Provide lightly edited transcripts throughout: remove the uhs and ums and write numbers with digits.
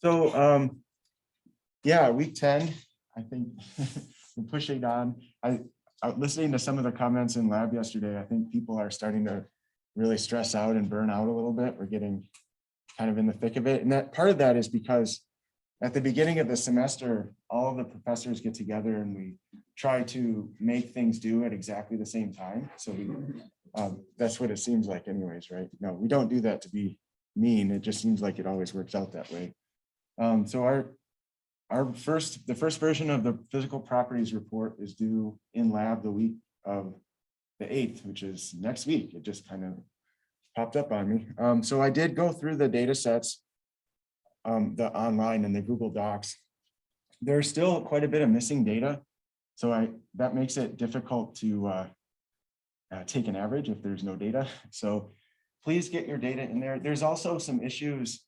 So yeah, week 10, I think we're pushing on. I listening to some of the comments in lab yesterday, I think people are starting to really stress out and burn out a little bit. We're getting kind of in the thick of it. And that part of that is because at the beginning of the semester, all of the professors get together and we try to make things due at exactly the same time. So that's what it seems like anyways, right? No, we don't do that to be mean. It just seems like it always works out that way. So the first version of the physical properties report is due in lab the week of the 8th, which is next week. It just kind of popped up on me. So I did go through the data sets, the online and the Google Docs. There's still quite a bit of missing data. So that makes it difficult to take an average if there's no data. So please get your data in there. There's also some issues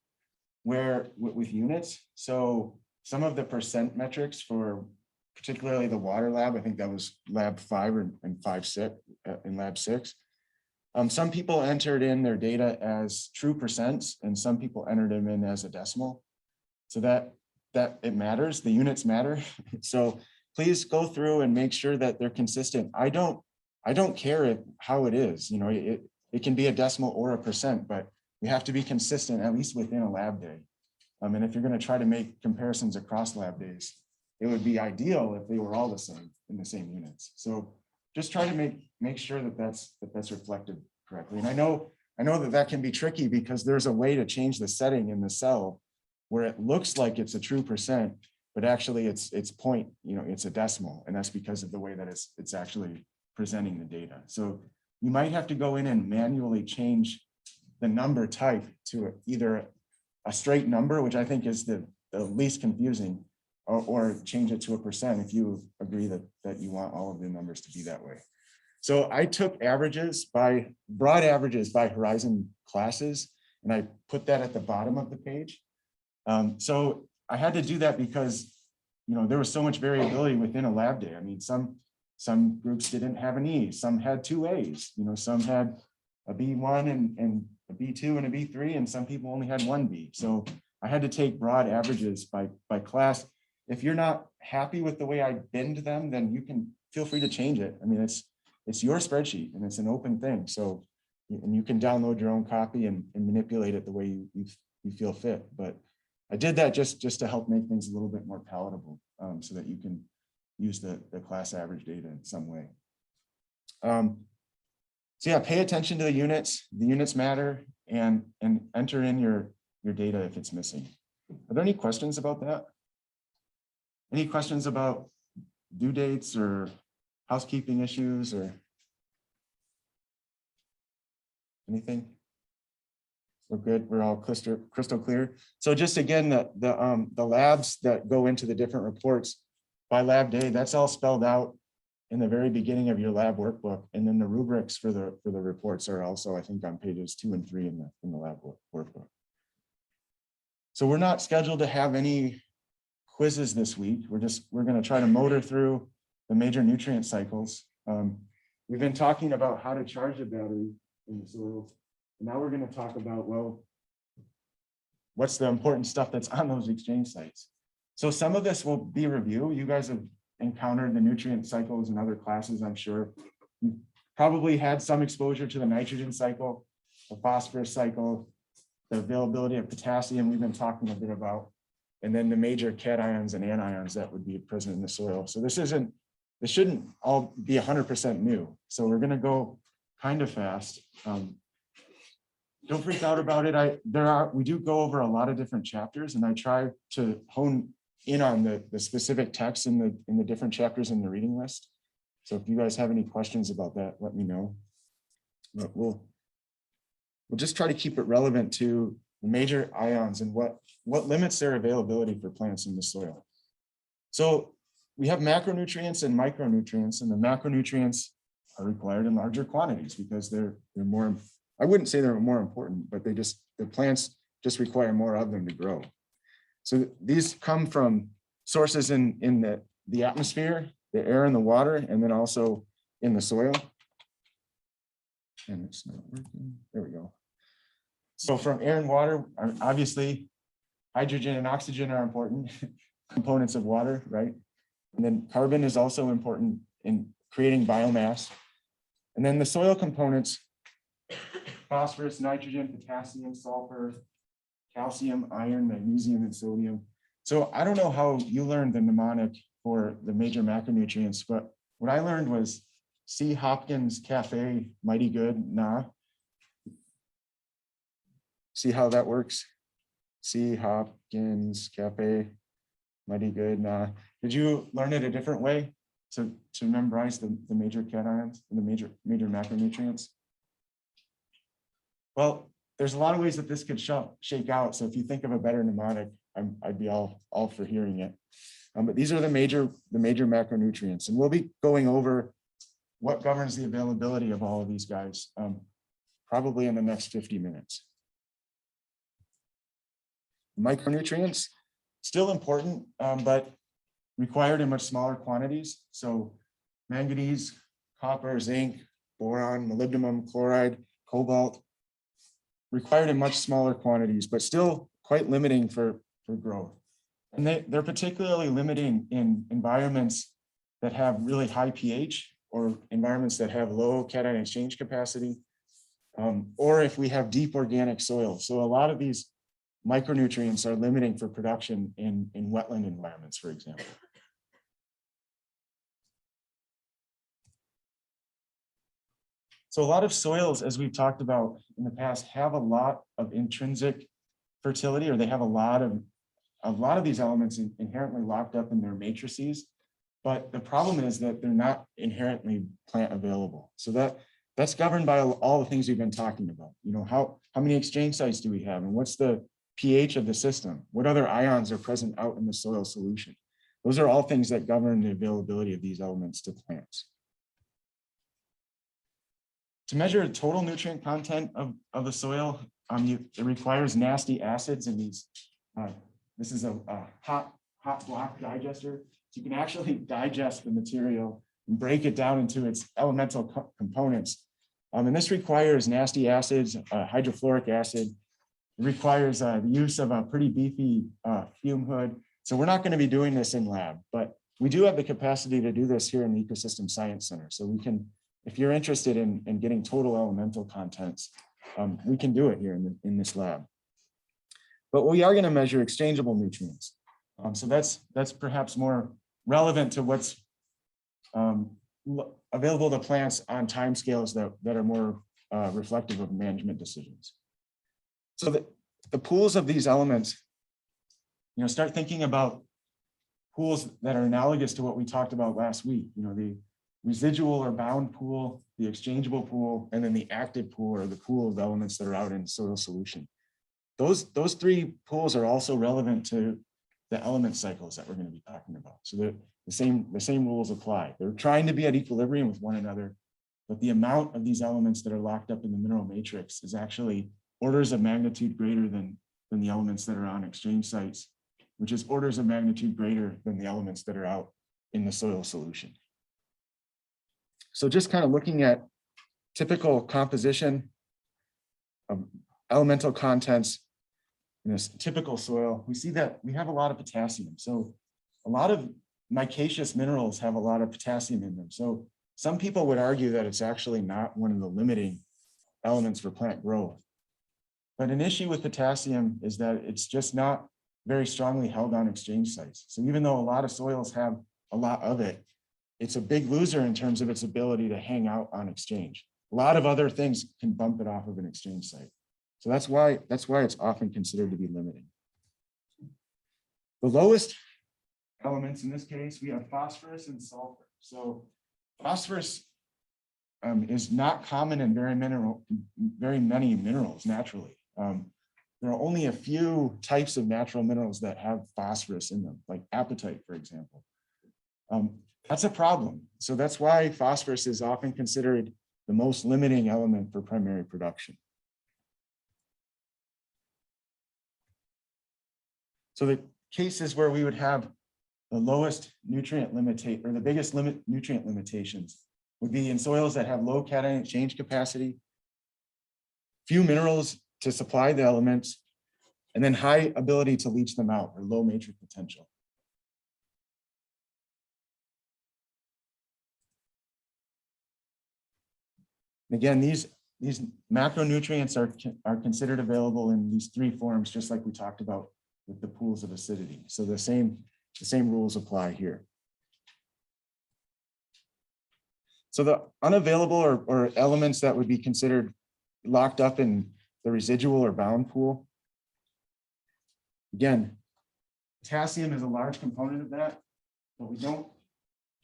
where with units. So some of the percent metrics for particularly the water lab, I think that was lab 5 and 5-6 in lab 6. Some people entered in their data as true percents and some people entered them in as a decimal. So that it matters, the units matter. So please go through and make sure that they're consistent. I don't care how it is, you know, it can be a decimal or a percent, but we have to be consistent at least within a lab day. And if you're going to try to make comparisons across lab days, it would be ideal if they were all the same in the same units. So just try to make sure that that's reflected correctly. And I know that can be tricky because there's a way to change the setting in the cell where it looks like it's a true percent, but actually it's point, you know, it's a decimal, and that's because of the way that it's actually presenting the data. So you might have to go in and manually change the number type to either a straight number, which I think is the least confusing, or change it to a percent if you agree that you want all of the numbers to be that way. So I took broad averages by Horizon classes, and I put that at the bottom of the page. So I had to do that because, you know, there was so much variability within a lab day. I mean, some groups didn't have an E, some had 2 A's, you know, some had a B1 and a B2 and a B3, and some people only had 1 B. So I had to take broad averages by class. If you're not happy with the way I binned them, then you can feel free to change it. I mean, it's your spreadsheet and it's an open thing. So, and you can download your own copy and manipulate it the way you feel fit. But I did that just to help make things a little bit more palatable, so that you can use the class average data in some way. So yeah, pay attention to the units. The units matter, and enter in your data if it's missing. Are there any questions about that? Any questions about due dates or housekeeping issues or anything? We're good. We're all crystal clear. So just again, the labs that go into the different reports by lab day, that's all spelled out in the very beginning of your lab workbook. And then the rubrics for the reports are also, I think, on pages 2 and 3 in the lab workbook. So we're not scheduled to have any quizzes this week. We're going to try to motor through the major nutrient cycles. We've been talking about how to charge a battery in the soil. And now we're going to talk about, well, what's the important stuff that's on those exchange sites. So some of this will be review. You guys have encountered the nutrient cycles in other classes, I'm sure. You've probably had some exposure to the nitrogen cycle, the phosphorus cycle, the availability of potassium we've been talking a bit about, and then the major cations and anions that would be present in the soil. So this shouldn't all be 100% new. So we're going to go kind of fast. Don't freak out about it. We do go over a lot of different chapters, and I try to hone in on the specific text in the different chapters in the reading list. So if you guys have any questions about that, let me know. But we'll just try to keep it relevant to the major ions and what limits their availability for plants in the soil. So we have macronutrients and micronutrients, and the macronutrients are required in larger quantities because they're more, I wouldn't say they're more important, but the plants just require more of them to grow. So these come from sources in the atmosphere, the air and the water, and then also in the soil. And it's not working. There we go. So from air and water, obviously, hydrogen and oxygen are important components of water, right? And then carbon is also important in creating biomass. And then the soil components, phosphorus, nitrogen, potassium, sulfur, calcium, iron, magnesium, and sodium. So I don't know how you learned the mnemonic for the major macronutrients, but what I learned was C. Hopkins Cafe, mighty good, nah. See how that works? C. Hopkins Cafe, mighty good, nah. Did you learn it a different way to memorize the major cations and the major macronutrients? Well, there's a lot of ways that this could shake out. So if you think of a better mnemonic, I'd be all for hearing it. But these are the major macronutrients, and we'll be going over what governs the availability of all of these guys, probably in the next 50 minutes. Micronutrients, still important, but required in much smaller quantities. So manganese, copper, zinc, boron, molybdenum, chloride, cobalt, required in much smaller quantities, but still quite limiting for growth. And they're particularly limiting in environments that have really high pH, or environments that have low cation exchange capacity, or if we have deep organic soil. So a lot of these micronutrients are limiting for production in wetland environments, for example. So a lot of soils, as we've talked about in the past, have a lot of intrinsic fertility, or they have a lot of these elements inherently locked up in their matrices. But the problem is that they're not inherently plant available. So that's governed by all the things we've been talking about. You know, how many exchange sites do we have, and what's the pH of the system? What other ions are present out in the soil solution? Those are all things that govern the availability of these elements to plants. To measure total nutrient content of the soil, it requires nasty acids in these. This is a hot block digester. So you can actually digest the material and break it down into its elemental components. And this requires nasty acids, hydrofluoric acid. It requires the use of a pretty beefy fume hood. So we're not going to be doing this in lab, but we do have the capacity to do this here in the Ecosystem Science Center. So we can, if you're interested in getting total elemental contents, we can do it here in this lab. But we are going to measure exchangeable nutrients. So that's perhaps more relevant to what's available to plants on timescales that are more reflective of management decisions. So the pools of these elements, you know, start thinking about pools that are analogous to what we talked about last week. You know, the residual or bound pool, the exchangeable pool, and then the active pool, or the pool of elements that are out in soil solution. Those three pools are also relevant to the element cycles that we're going to be talking about. So the same rules apply. They're trying to be at equilibrium with one another, but the amount of these elements that are locked up in the mineral matrix is actually orders of magnitude greater than the elements that are on exchange sites, which is orders of magnitude greater than the elements that are out in the soil solution. So just kind of looking at typical composition of elemental contents in this typical soil, we see that we have a lot of potassium. So a lot of micaceous minerals have a lot of potassium in them. So some people would argue that it's actually not one of the limiting elements for plant growth. But an issue with potassium is that it's just not very strongly held on exchange sites. So even though a lot of soils have a lot of it, it's a big loser in terms of its ability to hang out on exchange. A lot of other things can bump it off of an exchange site. So that's why it's often considered to be limiting. The lowest elements in this case, we have phosphorus and sulfur. So phosphorus is not common in very many minerals naturally. There are only a few types of natural minerals that have phosphorus in them, like apatite, for example. That's a problem. So that's why phosphorus is often considered the most limiting element for primary production. So the cases where we would have the lowest nutrient limitation, or the biggest nutrient limitations, would be in soils that have low cation exchange capacity, few minerals to supply the elements, and then high ability to leach them out or low matrix potential. Again, these macronutrients are considered available in these three forms, just like we talked about with the pools of acidity. So the same rules apply here. So the unavailable or elements that would be considered locked up in the residual or bound pool. Again, potassium is a large component of that, but we don't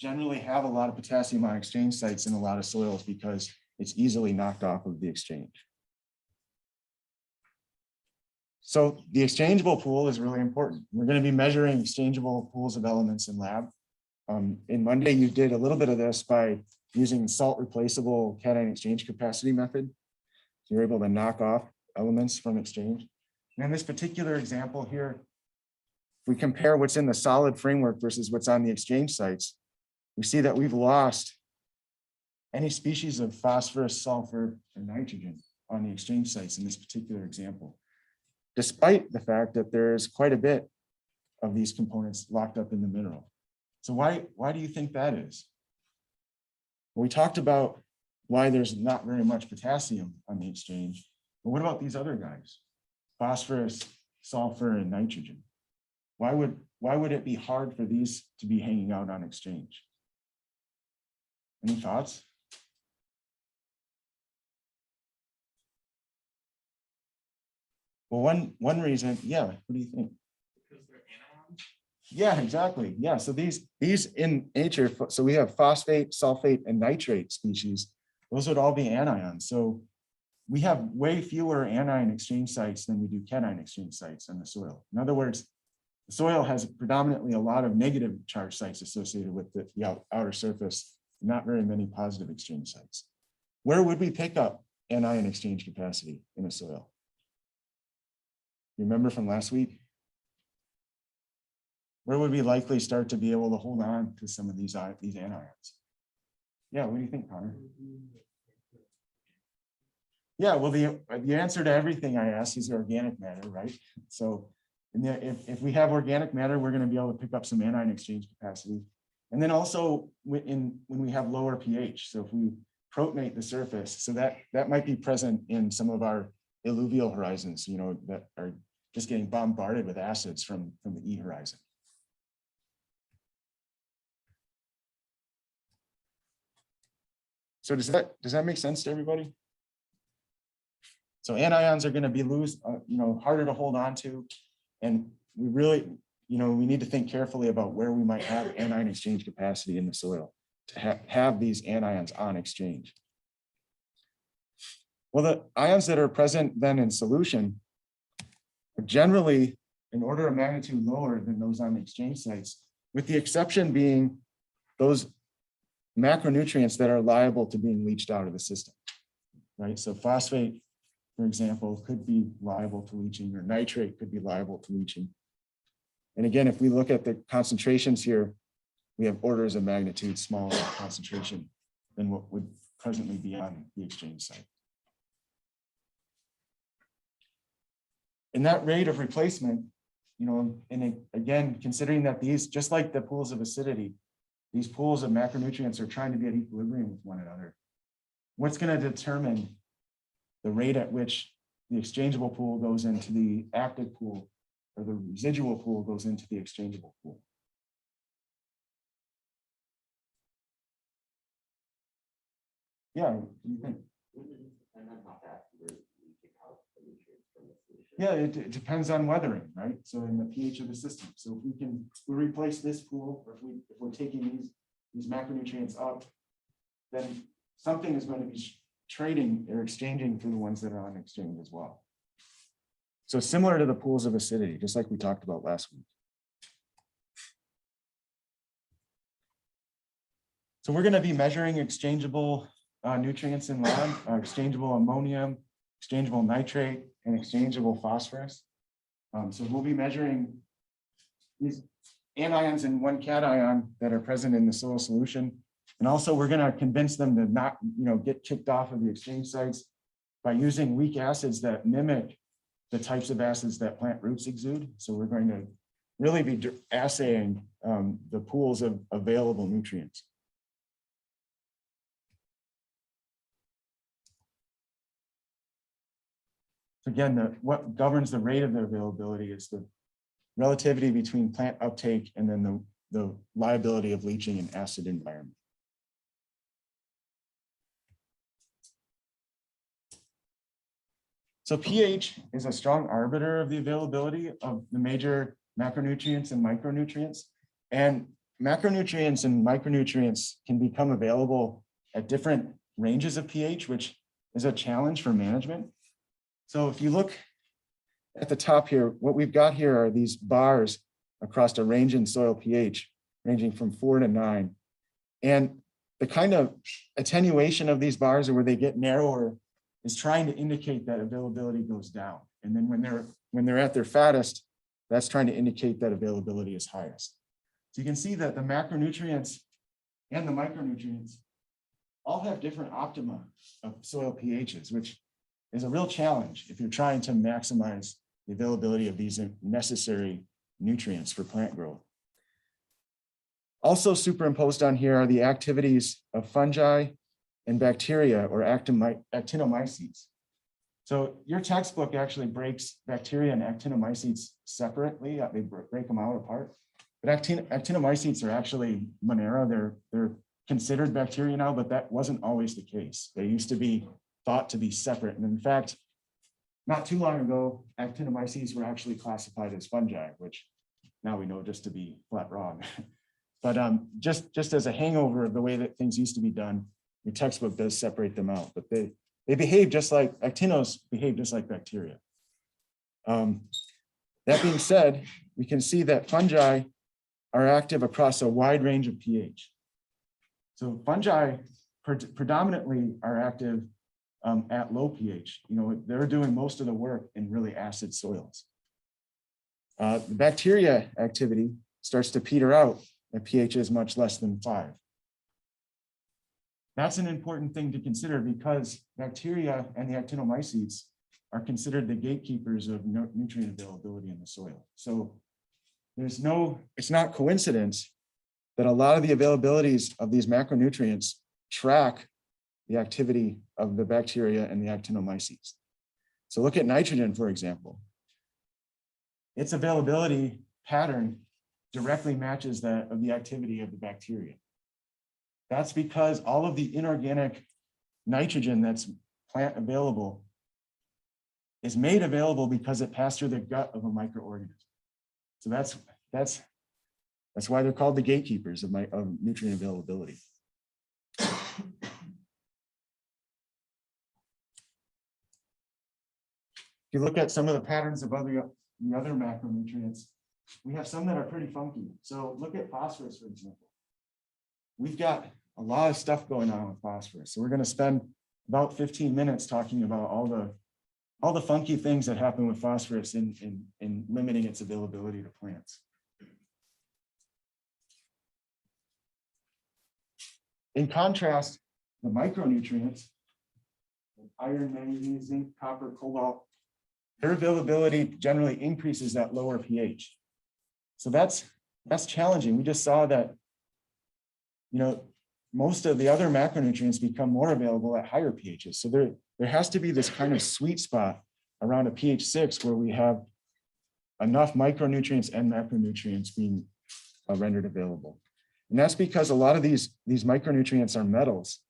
generally have a lot of potassium on exchange sites in a lot of soils because it's easily knocked off of the exchange. So the exchangeable pool is really important. We're going to be measuring exchangeable pools of elements in lab. In Monday, you did a little bit of this by using salt replaceable cation exchange capacity method. So you're able to knock off elements from exchange. And in this particular example here, if we compare what's in the solid framework versus what's on the exchange sites, we see that we've lost any species of phosphorus, sulfur, and nitrogen on the exchange sites in this particular example, despite the fact that there's quite a bit of these components locked up in the mineral. So why do you think that is? Well, we talked about why there's not very much potassium on the exchange, but what about these other guys? Phosphorus, sulfur, and nitrogen. Why would it be hard for these to be hanging out on exchange? Any thoughts? Well, one reason, yeah, what do you think? Because they're anions? Yeah, exactly. Yeah, so these in nature, so we have phosphate, sulfate, and nitrate species. Those would all be anions. So we have way fewer anion exchange sites than we do cation exchange sites in the soil. In other words, the soil has predominantly a lot of negative charge sites associated with the outer surface, not very many positive exchange sites. Where would we pick up anion exchange capacity in a soil? You remember from last week? Where would we likely start to be able to hold on to some of these anions? Yeah, what do you think, Connor? Yeah, well, the answer to everything I ask is organic matter, right? So if we have organic matter, we're going to be able to pick up some anion exchange capacity. And then also when we have lower pH, so if we protonate the surface, so that might be present in some of our alluvial horizons, that are just getting bombarded with acids from the E horizon. So does that make sense to everybody? So anions are going to be harder to hold on to, and we really, we need to think carefully about where we might have anion exchange capacity in the soil to have these anions on exchange. Well, the ions that are present then in solution are generally an order of magnitude lower than those on the exchange sites, with the exception being those macronutrients that are liable to being leached out of the system, right? So phosphate, for example, could be liable to leaching, or nitrate could be liable to leaching. And again, if we look at the concentrations here, we have orders of magnitude smaller concentration than what would presently be on the exchange site. And that rate of replacement, and again, considering that these, just like the pools of acidity, these pools of macronutrients are trying to be at equilibrium with one another. What's going to determine the rate at which the exchangeable pool goes into the active pool, or the residual pool goes into the exchangeable pool? Yeah, what do you think? Yeah, it depends on weathering, right? So in the pH of the system. So if we replace this pool, or if we're taking these macronutrients up, then something is going to be trading or exchanging for the ones that are on exchange as well. So similar to the pools of acidity, just like we talked about last week. So we're going to be measuring exchangeable nutrients in lab, exchangeable ammonium, exchangeable nitrate, and exchangeable phosphorus. So we'll be measuring these anions and one cation that are present in the soil solution. And also we're going to convince them to not, get kicked off of the exchange sites by using weak acids that mimic the types of acids that plant roots exude. So we're going to really be assaying the pools of available nutrients. So again, what governs the rate of their availability is the relativity between plant uptake and then the liability of leaching in acid environment. So pH is a strong arbiter of the availability of the major macronutrients and micronutrients. And macronutrients and micronutrients can become available at different ranges of pH, which is a challenge for management. So if you look at the top here, what we've got here are these bars across a range in soil pH, ranging from 4 to 9. And the kind of attenuation of these bars, or where they get narrower, is trying to indicate that availability goes down. And then when they're at their fattest, that's trying to indicate that availability is highest. So you can see that the macronutrients and the micronutrients all have different optima of soil pHs, which is a real challenge if you're trying to maximize the availability of these necessary nutrients for plant growth. Also superimposed on here are the activities of fungi and bacteria, or actinomycetes. So your textbook actually breaks bacteria and actinomycetes separately. They break them out apart. But actinomycetes are actually Monera. They're considered bacteria now, but that wasn't always the case. They used to be thought to be separate. And in fact, not too long ago, actinomycetes were actually classified as fungi, which now we know just to be flat wrong. But just as a hangover of the way that things used to be done, your textbook does separate them out, but they behave just like actinos behave just like bacteria. That being said, we can see that fungi are active across a wide range of pH. So fungi predominantly are active at low pH. You know, they're doing most of the work in really acid soils. The bacteria activity starts to peter out at pHs much less than 5. That's an important thing to consider because bacteria and the actinomycetes are considered the gatekeepers of nutrient availability in the soil. So it's not coincidence that a lot of the availabilities of these macronutrients track the activity of the bacteria and the actinomycetes. So look at nitrogen, for example. Its availability pattern directly matches that of the activity of the bacteria. That's because all of the inorganic nitrogen that's plant available is made available because it passed through the gut of a microorganism. So that's why they're called the gatekeepers of nutrient availability. If you look at some of the patterns of the other macronutrients, we have some that are pretty funky. So look at phosphorus, for example. We've got a lot of stuff going on with phosphorus. So we're going to spend about 15 minutes talking about all the funky things that happen with phosphorus in limiting its availability to plants. In contrast, the micronutrients, iron, manganese, zinc, copper, cobalt, their availability generally increases at lower pH. So that's challenging. We just saw that, you know, most of the other macronutrients become more available at higher pHs. So there has to be this kind of sweet spot around a pH 6 where we have enough micronutrients and macronutrients being rendered available. And that's because a lot of these micronutrients are metals.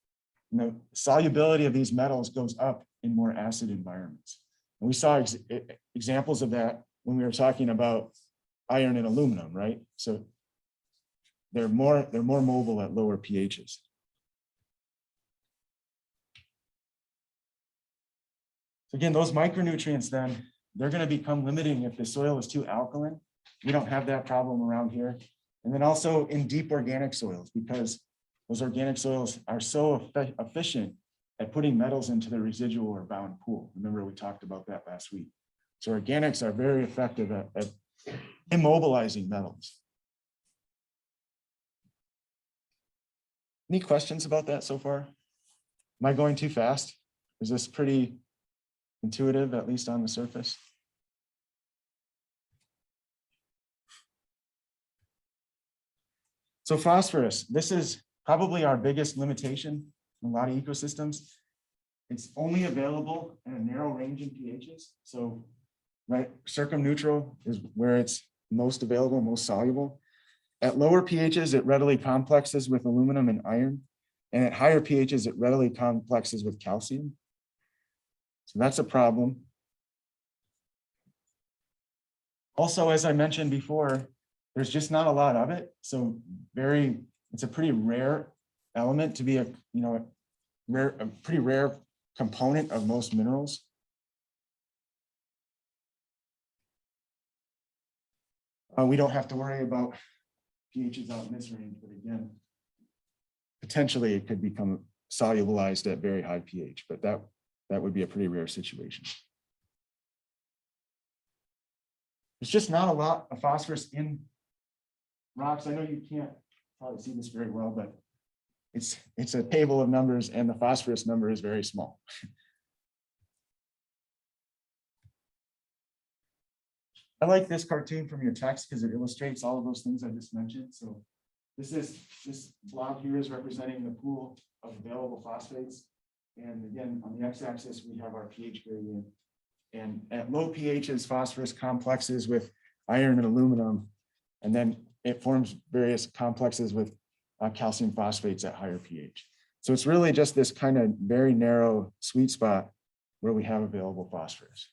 And the solubility of these metals goes up in more acid environments. And we saw examples of that when we were talking about iron and aluminum, right? So they're more mobile at lower pHs. So again, those micronutrients then, they're going to become limiting if the soil is too alkaline. We don't have that problem around here. And then also in deep organic soils, because those organic soils are so efficient at putting metals into the residual or bound pool. Remember, we talked about that last week. So organics are very effective at immobilizing metals. Any questions about that so far? Am I going too fast? Is this pretty intuitive, at least on the surface? So phosphorus, this is probably our biggest limitation in a lot of ecosystems. It's only available in a narrow range in pHs. So right, circumneutral is where it's most available, most soluble. At lower pHs, it readily complexes with aluminum and iron. And at higher pHs, it readily complexes with calcium. So that's a problem. Also, as I mentioned before, there's just not a lot of it. So it's a pretty rare element to be a pretty rare component of most minerals. We don't have to worry about pHs out in this range, but again, potentially it could become solubilized at very high pH, but that would be a pretty rare situation. There's just not a lot of phosphorus in rocks. I know you can't probably see this very well, but it's a table of numbers and the phosphorus number is very small. I like this cartoon from your text because it illustrates all of those things I just mentioned. So this blob here is representing the pool of available phosphates. And again, on the x-axis, we have our pH gradient. And at low pHs, phosphorus complexes with iron and aluminum, and then it forms various complexes with calcium phosphates at higher pH. So it's really just this kind of very narrow sweet spot where we have available phosphorus.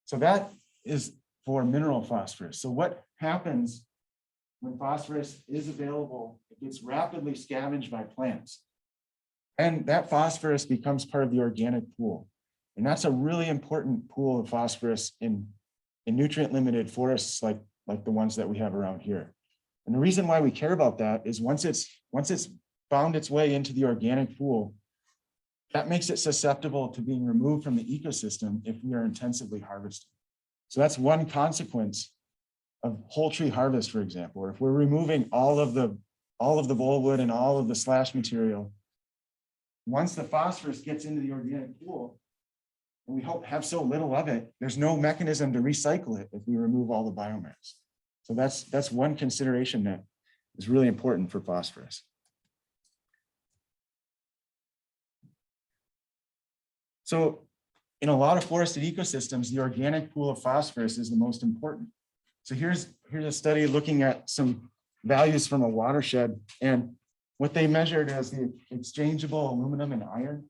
So that is for mineral phosphorus. So what happens when phosphorus is available? It gets rapidly scavenged by plants. And that phosphorus becomes part of the organic pool. And that's a really important pool of phosphorus in nutrient limited forests like the ones that we have around here. And the reason why we care about that is once it's found its way into the organic pool, that makes it susceptible to being removed from the ecosystem if we are intensively harvesting. So that's one consequence of whole tree harvest, for example, or if we're removing all of the bollwood and all of the slash material. Once the phosphorus gets into the organic pool, and we have so little of it, there's no mechanism to recycle it if we remove all the biomass. So that's one consideration that is really important for phosphorus. So in a lot of forested ecosystems, the organic pool of phosphorus is the most important. So here's a study looking at some values from a watershed, and what they measured is the exchangeable aluminum and iron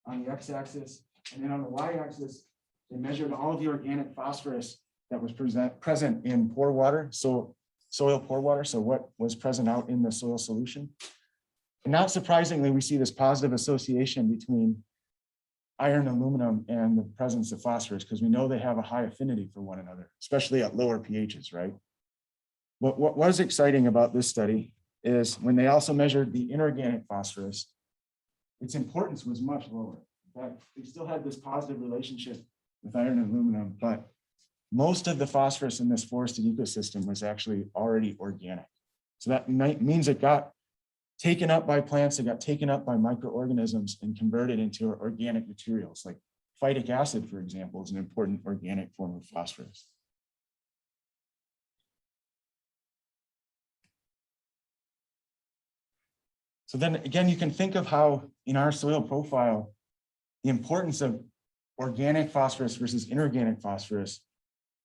on the x-axis, and then on the y-axis, they measured all of the organic phosphorus that was present in pore water, so soil pore water, so what was present out in the soil solution. And not surprisingly, we see this positive association between iron and aluminum and the presence of phosphorus, because we know they have a high affinity for one another, especially at lower pHs, right? But what was exciting about this study is when they also measured the inorganic phosphorus, its importance was much lower. In fact, they still had this positive relationship with iron and aluminum, but most of the phosphorus in this forested ecosystem was actually already organic. So that means it got taken up by plants, it got taken up by microorganisms and converted into organic materials. Like phytic acid, for example, is an important organic form of phosphorus. So then again, you can think of how in our soil profile, the importance of organic phosphorus versus inorganic phosphorus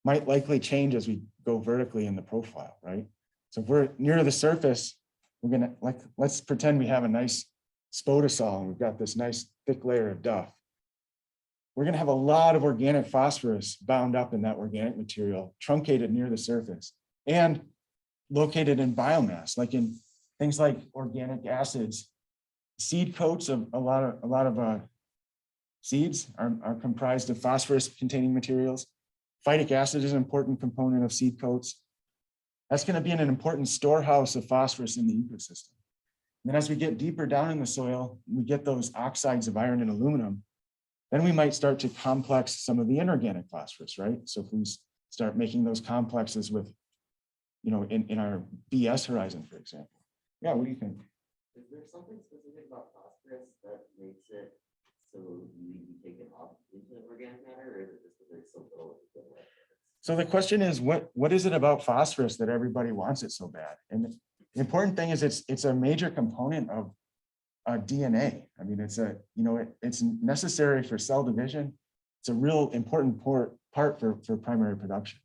might likely change as we go vertically in the profile, right? So if we're near the surface, we're gonna, let's pretend we have a nice spodosol and we've got this nice thick layer of duff. We're gonna have a lot of organic phosphorus bound up in that organic material, truncated near the surface and located in biomass, like in things like organic acids. Seed coats of a lot of seeds are comprised of phosphorus containing materials. Phytic acid is an important component of seed coats. That's going to be an important storehouse of phosphorus in the ecosystem. And then as we get deeper down in the soil, we get those oxides of iron and aluminum, then we might start to complex some of the inorganic phosphorus, right? So if we start making those complexes with, in our BS horizon, for example. Yeah, what do you think? Is there something specific about phosphorus that makes it so you take it off into organic matter, or is it just that there's so little to begin with? So the question is, what is it about phosphorus that everybody wants it so bad? And the important thing is it's a major component of DNA. I mean, it's necessary for cell division. It's a real important part for primary production.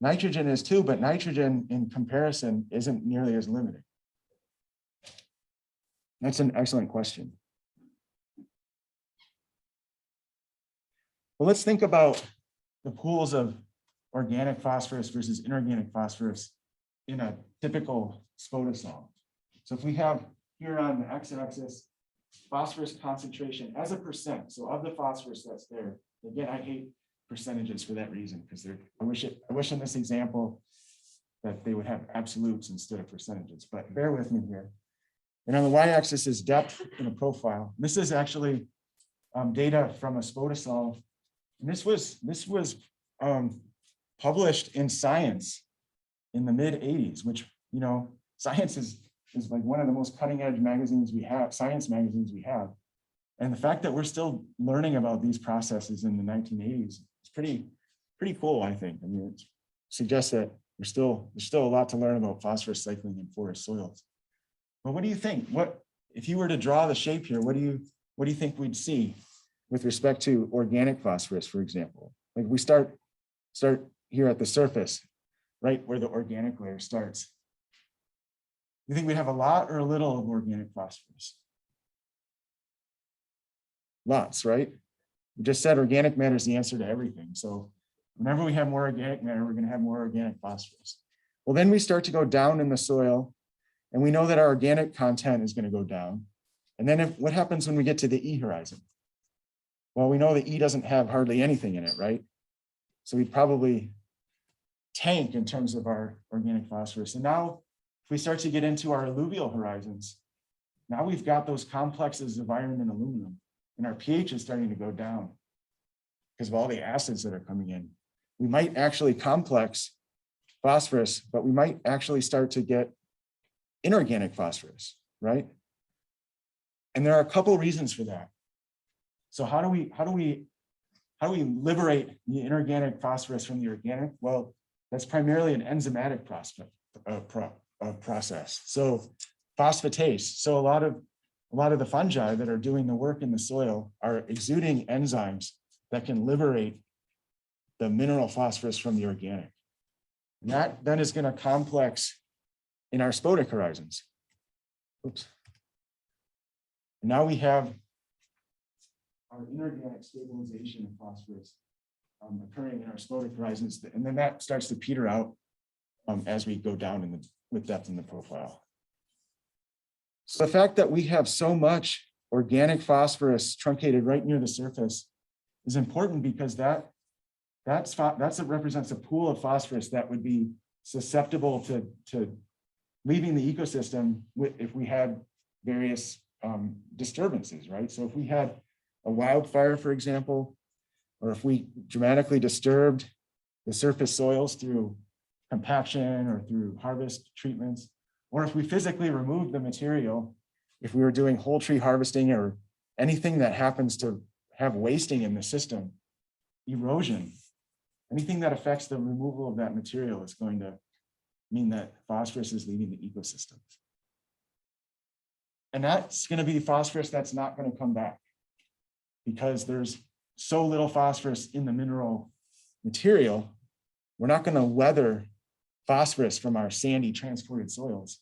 Nitrogen is too, but nitrogen in comparison isn't nearly as limiting. That's an excellent question. Well, let's think about the pools of organic phosphorus versus inorganic phosphorus in a typical spodosol. So if we have here on the x-axis phosphorus concentration as a percent, so of the phosphorus that's there. Again, I hate percentages for that reason, because I wish in this example that they would have absolutes instead of percentages, but bear with me here. And on the y-axis is depth in a profile. This is actually data from a spodosol. And this was published in Science in the mid 80s, which, Science is like one of the most cutting edge magazines we have, science magazines we have. And the fact that we're still learning about these processes in the 1980s is pretty cool, I think. I mean, it suggests that there's still a lot to learn about phosphorus cycling in forest soils. But what do you think? What if you were to draw the shape here, what do you think we'd see with respect to organic phosphorus, for example? Like we start here at the surface, right where the organic layer starts. You think we'd have a lot or a little of organic phosphorus? Lots, right? We just said organic matter is the answer to everything. So whenever we have more organic matter, we're going to have more organic phosphorus. Well, then we start to go down in the soil, and we know that our organic content is going to go down. And then what happens when we get to the E horizon? Well, we know the E doesn't have hardly anything in it, right? So we'd probably tank in terms of our organic phosphorus. And now if we start to get into our alluvial horizons, now we've got those complexes of iron and aluminum, and our pH is starting to go down because of all the acids that are coming in. We might actually complex phosphorus, but we might actually start to get inorganic phosphorus, right? And there are a couple reasons for that. So how do we liberate the inorganic phosphorus from the organic? Well, that's primarily an enzymatic process. So phosphatase. So a lot of the fungi that are doing the work in the soil are exuding enzymes that can liberate the mineral phosphorus from the organic. And that then is going to complex in our spodec horizons. Oops. And now we have our inorganic stabilization of phosphorus occurring in our spodec horizons, and then that starts to peter out as we go down with depth in the profile. So the fact that we have so much organic phosphorus truncated right near the surface is important, because that represents a pool of phosphorus that would be susceptible to leaving the ecosystem if we had various disturbances, right? So if we had a wildfire, for example, or if we dramatically disturbed the surface soils through compaction or through harvest treatments, or if we physically removed the material, if we were doing whole tree harvesting or anything that happens to have wasting in the system, erosion, anything that affects the removal of that material is going to mean that phosphorus is leaving the ecosystem. And that's going to be phosphorus that's not going to come back, because there's so little phosphorus in the mineral material. We're not going to weather phosphorus from our sandy transported soils.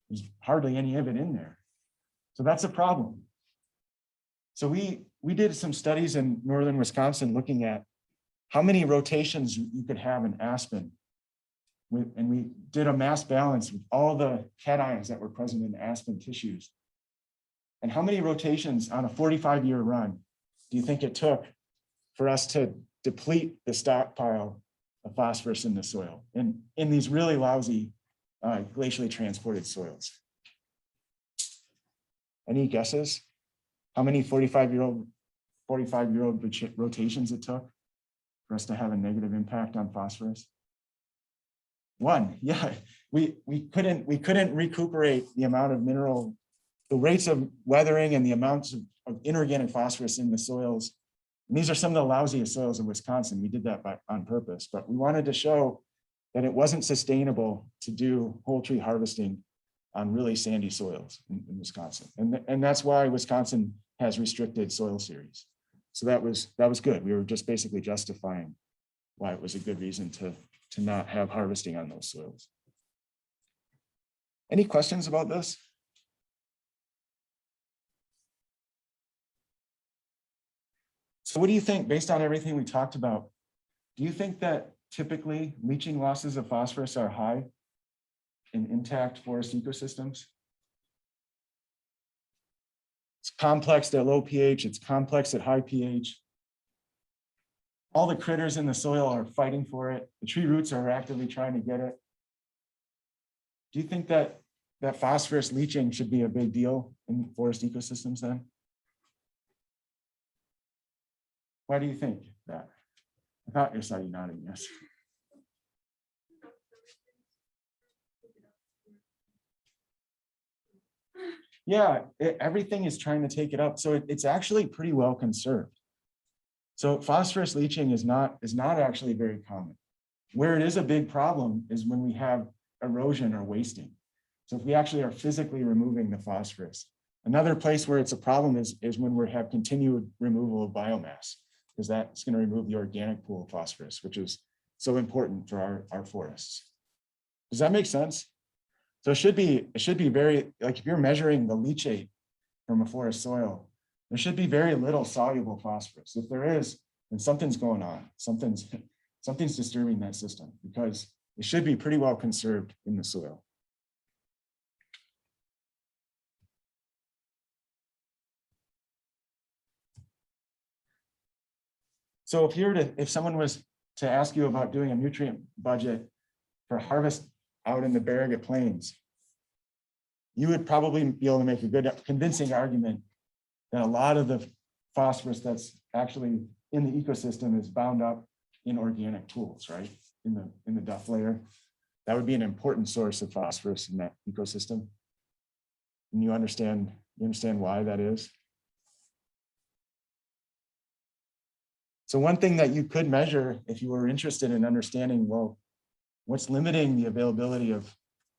There's hardly any of it in there. So that's a problem. So we did some studies in northern Wisconsin looking at how many rotations you could have in aspen. And we did a mass balance with all the cations that were present in aspen tissues. And how many rotations on a 45-year run do you think it took for us to deplete the stockpile of phosphorus in the soil and in these really lousy glacially transported soils? Any guesses? How many 45-year-old rotations it took for us to have a negative impact on phosphorus? One. Yeah, we couldn't recuperate the amount of mineral, the rates of weathering and the amounts of inorganic phosphorus in the soils And these are some of the lousiest soils in Wisconsin. We did that on purpose, but we wanted to show that it wasn't sustainable to do whole tree harvesting on really sandy soils in Wisconsin. And that's why Wisconsin has restricted soil series. So that was good. We were just basically justifying why it was a good reason to not have harvesting on those soils. Any questions about this? So what do you think, based on everything we talked about, do you think that typically leaching losses of phosphorus are high in intact forest ecosystems? It's complex at low pH, it's complex at high pH. All the critters in the soil are fighting for it. The tree roots are actively trying to get it. Do you think that phosphorus leaching should be a big deal in forest ecosystems then? Why do you think that? I thought you saw you nodding, yes. Yeah, everything is trying to take it up. So it's actually pretty well conserved. So phosphorus leaching is not actually very common. Where it is a big problem is when we have erosion or wasting. So if we actually are physically removing the phosphorus. Another place where it's a problem is when we have continued removal of biomass, because that's going to remove the organic pool of phosphorus, which is so important for our forests. Does that make sense? So it should be very, like if you're measuring the leachate from a forest soil, there should be very little soluble phosphorus. If there is, then something's going on. Something's disturbing that system, because it should be pretty well conserved in the soil. So if someone was to ask you about doing a nutrient budget for harvest out in the Barragate Plains, you would probably be able to make a good convincing argument that a lot of the phosphorus that's actually in the ecosystem is bound up in organic pools, right? In the duff layer. That would be an important source of phosphorus in that ecosystem. And you understand why that is? So one thing that you could measure if you were interested in understanding, well, what's limiting the availability of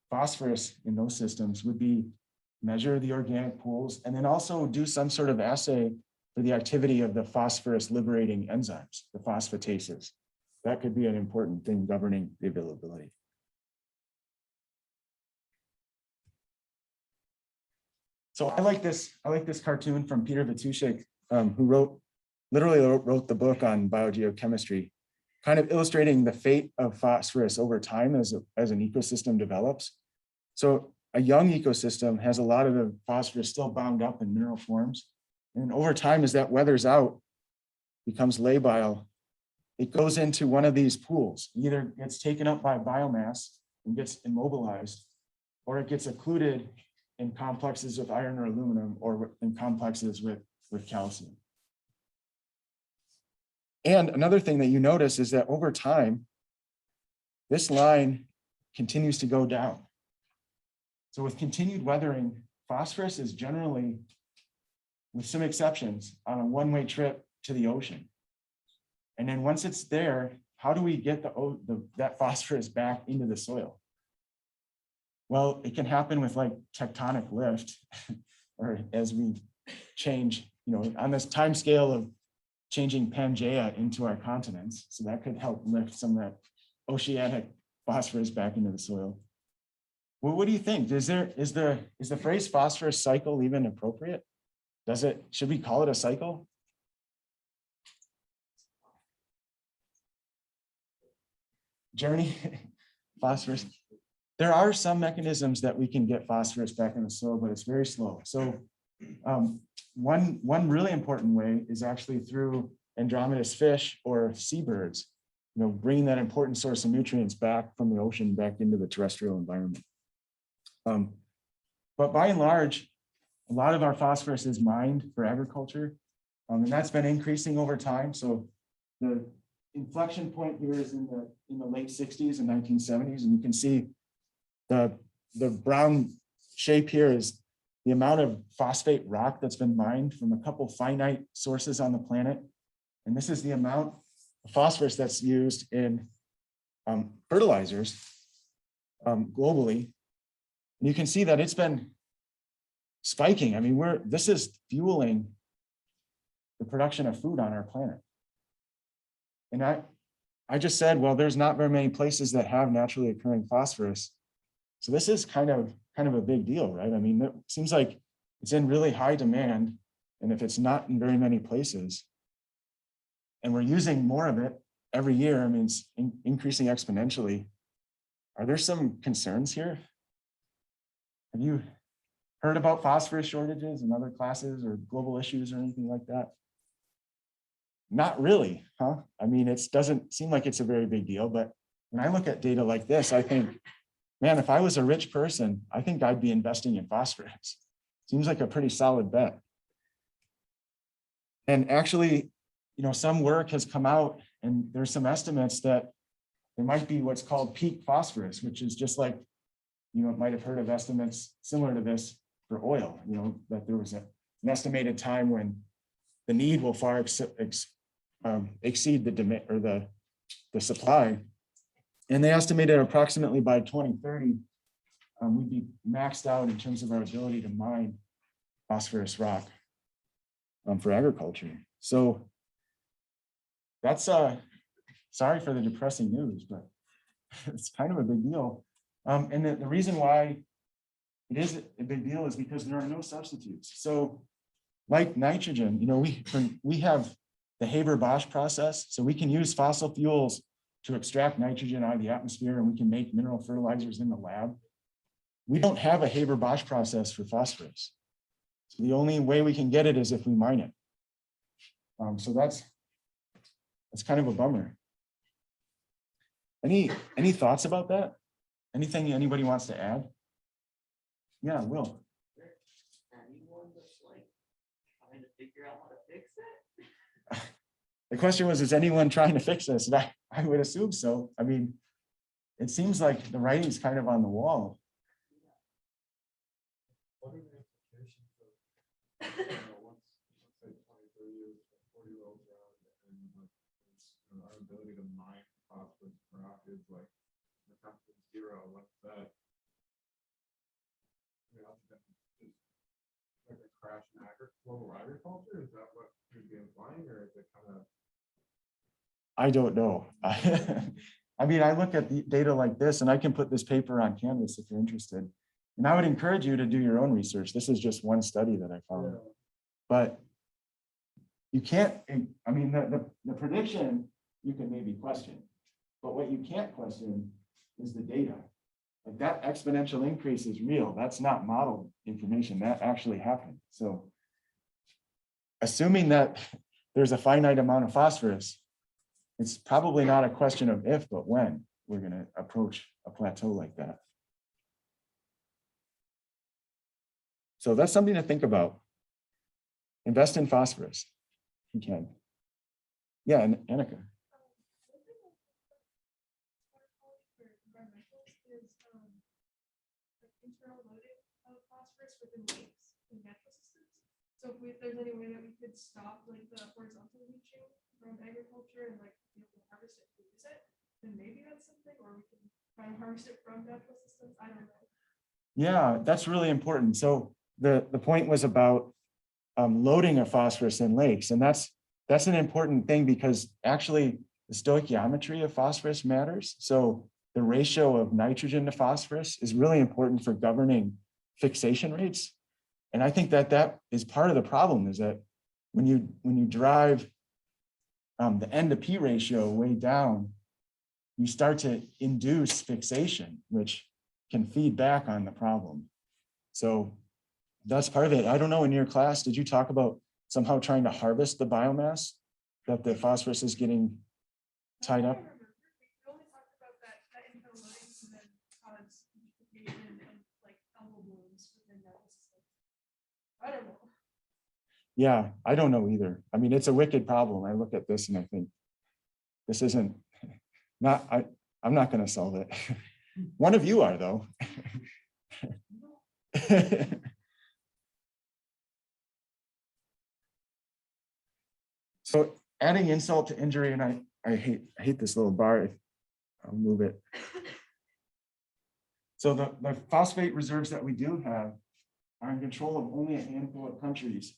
phosphorus in those systems would be measure the organic pools and then also do some sort of assay for the activity of the phosphorus liberating enzymes, the phosphatases. That could be an important thing governing the availability. So I like this cartoon from Peter Vitushik, who literally wrote the book on biogeochemistry, kind of illustrating the fate of phosphorus over time as an ecosystem develops. So a young ecosystem has a lot of the phosphorus still bound up in mineral forms. And over time, as that weathers out, becomes labile, it goes into one of these pools. Either gets taken up by biomass and gets immobilized, or it gets occluded in complexes with iron or aluminum, or in complexes with calcium. And another thing that you notice is that over time, this line continues to go down. So with continued weathering, phosphorus is generally, with some exceptions, on a one-way trip to the ocean. And then once it's there, how do we get that phosphorus back into the soil? Well, it can happen with like tectonic lift, or as we change, on this time scale of changing Pangaea into our continents. So that could help lift some of that oceanic phosphorus back into the soil. Well, what do you think? Is the phrase phosphorus cycle even appropriate? Should we call it a cycle? Journey, phosphorus. There are some mechanisms that we can get phosphorus back in the soil, but it's very slow. So one really important way is actually through Andromedas fish or seabirds, bringing that important source of nutrients back from the ocean back into the terrestrial environment. But by and large, a lot of our phosphorus is mined for agriculture, and that's been increasing over time. So the inflection point here is in the late 60s and 1970s, and you can see the brown shape here is the amount of phosphate rock that's been mined from a couple finite sources on the planet. And this is the amount of phosphorus that's used in fertilizers globally. And you can see that it's been spiking. I mean, this is fueling the production of food on our planet. And I just said, well, there's not very many places that have naturally occurring phosphorus. So this is kind of a big deal, right? I mean, it seems like it's in really high demand. And if it's not in very many places, and we're using more of it every year, I mean, it's increasing exponentially. Are there some concerns here? Have you heard about phosphorus shortages in other classes or global issues or anything like that? Not really, huh? I mean, it doesn't seem like it's a very big deal, but when I look at data like this, I think, man, if I was a rich person, I think I'd be investing in phosphorus. Seems like a pretty solid bet. And actually, you know, some work has come out and there's some estimates that there might be what's called peak phosphorus, which is just like, you know, might have heard of estimates similar to this for oil, you know, that there was an estimated time when the need will far exceed the demand or the supply. And they estimated approximately by 2030, we'd be maxed out in terms of our ability to mine phosphorus rock for agriculture. So that's sorry for the depressing news, but it's kind of a big deal. And the reason why it is a big deal is because there are no substitutes. So like nitrogen, you know, we have the Haber-Bosch process, so we can use fossil fuels to extract nitrogen out of the atmosphere, and we can make mineral fertilizers in the lab. We don't have a Haber-Bosch process for phosphorus. So the only way we can get it is if we mine it. So that's kind of a bummer. Any thoughts about that? Anything anybody wants to add? Yeah, Will. Anyone that's like trying to figure out how to fix it? The question was, is anyone trying to fix this? And I would assume so. I mean, it seems like the writing's kind of on the wall. What are the implications of, you know, once say 20, 30 years, 40 rolls around, and our ability to mine phosphorus rock is like the comes to zero? What's that? You know, just like a crash in global agriculture? Is that what you'd be implying, or is it kind of? I don't know. I mean, I look at the data like this, and I can put this paper on Canvas if you're interested. And I would encourage you to do your own research. This is just one study that I found. But you can't, I mean, the prediction you can maybe question, but what you can't question is the data. Like that exponential increase is real. That's not modeled information. That actually happened. So assuming that there's a finite amount of phosphorus, it's probably not a question of if, but when we're going to approach a plateau like that. So that's something to think about. Invest in phosphorus. You can. Yeah, and Annika. Internal loading of phosphorus within lakes and natural systems. So if there's any way that we could stop like the horizontal leaching from agriculture and like be able to harvest it and use it, then maybe that's something, or we can try and harvest it from natural systems. I don't know. Yeah, that's really important. So the point was about loading of phosphorus in lakes, and that's an important thing because actually the stoichiometry of phosphorus matters. So the ratio of nitrogen to phosphorus is really important for governing fixation rates. And I think that is part of the problem, is that when you drive the N to P ratio way down, you start to induce fixation, which can feed back on the problem. So that's part of it. I don't know, in your class, did you talk about somehow trying to harvest the biomass that the phosphorus is getting tied up? I don't know. Yeah, I don't know either. I mean, it's a wicked problem. I look at this and I think this isn't I'm not going to solve it. One of you are, though. So adding insult to injury, and I hate this little bar. I'll move it. So the phosphate reserves that we do have are in control of only a handful of countries.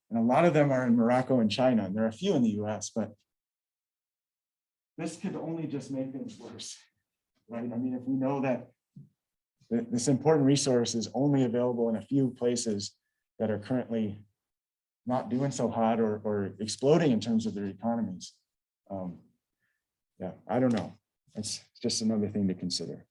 And a lot of them are in Morocco and China, and there are a few in the US, but this could only just make things worse, right? I mean, if we know that this important resource is only available in a few places that are currently not doing so hot or exploding in terms of their economies. Yeah, I don't know. It's just another thing to consider.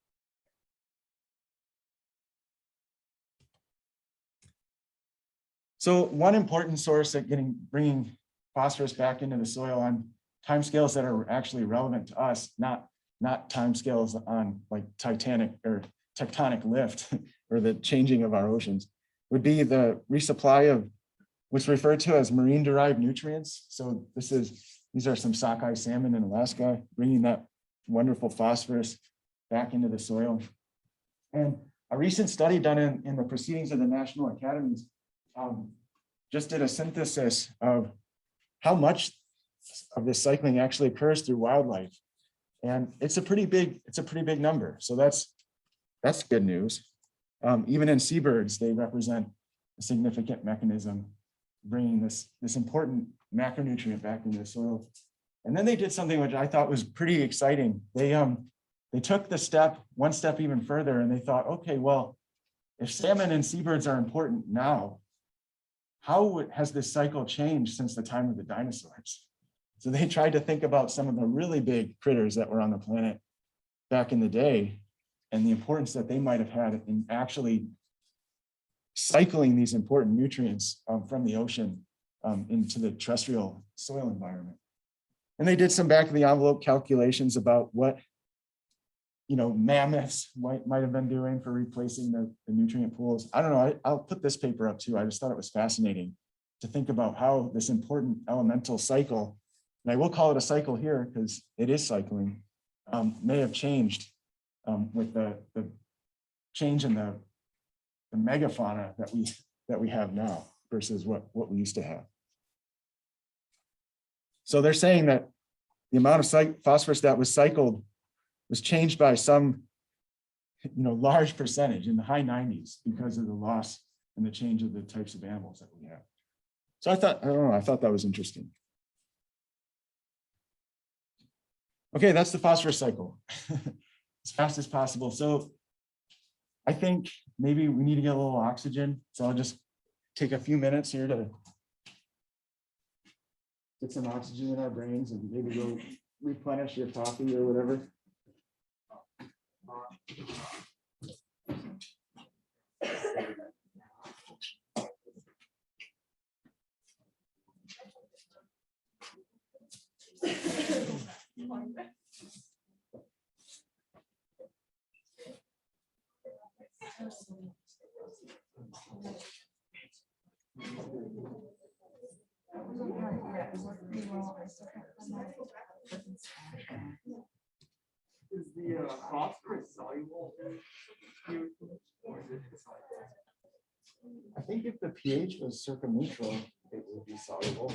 So one important source at bringing phosphorus back into the soil on timescales that are actually relevant to us, not timescales on like Titanic or tectonic lift or the changing of our oceans, would be the resupply of what's referred to as marine derived nutrients. So these are some sockeye salmon in Alaska, bringing that wonderful phosphorus back into the soil. And a recent study done in the proceedings of the National Academies just did a synthesis of how much of this cycling actually occurs through wildlife. And it's a pretty big number. So that's good news. Even in seabirds, they represent a significant mechanism bringing this important macronutrient back into the soil. And then they did something which I thought was pretty exciting. They took the one step even further, and they thought, okay, well, if salmon and seabirds are important now, how has this cycle changed since the time of the dinosaurs? So they tried to think about some of the really big critters that were on the planet back in the day and the importance that they might have had in actually cycling these important nutrients from the ocean into the terrestrial soil environment. And they did some back of the envelope calculations about what mammoths might have been doing for replacing the nutrient pools. I don't know, I'll put this paper up too. I just thought it was fascinating to think about how this important elemental cycle, and I will call it a cycle here because it is cycling, may have changed with the change in the megafauna that we have now versus what we used to have. So they're saying that the amount of phosphorus that was cycled was changed by some large percentage in the high 90s because of the loss and the change of the types of animals that we have. So I thought that was interesting. Okay, that's the phosphorus cycle as fast as possible. So I think maybe we need to get a little oxygen. So I'll just take a few minutes here to get some oxygen in our brains and maybe go replenish your coffee or whatever. Is the phosphorus soluble? Or is it insoluble? I think if the pH was circumneutral, it would be soluble.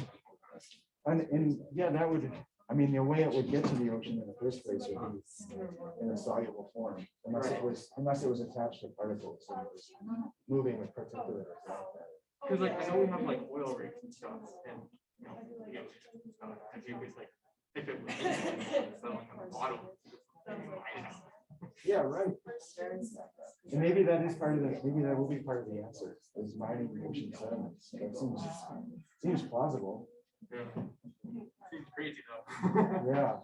And yeah, that would, I mean, the way it would get to the ocean in the first place would be in a soluble form, unless it was attached to particles and it was moving with particulate. Because like I know we have like oil rigs and stuff, and the ocean and stuff. And it was like if it was so like on the bottom. Yeah, right. And maybe that is part of maybe that will be part of the answer, is mining the ocean sediments. That seems plausible. Yeah. Seems crazy though. Yeah.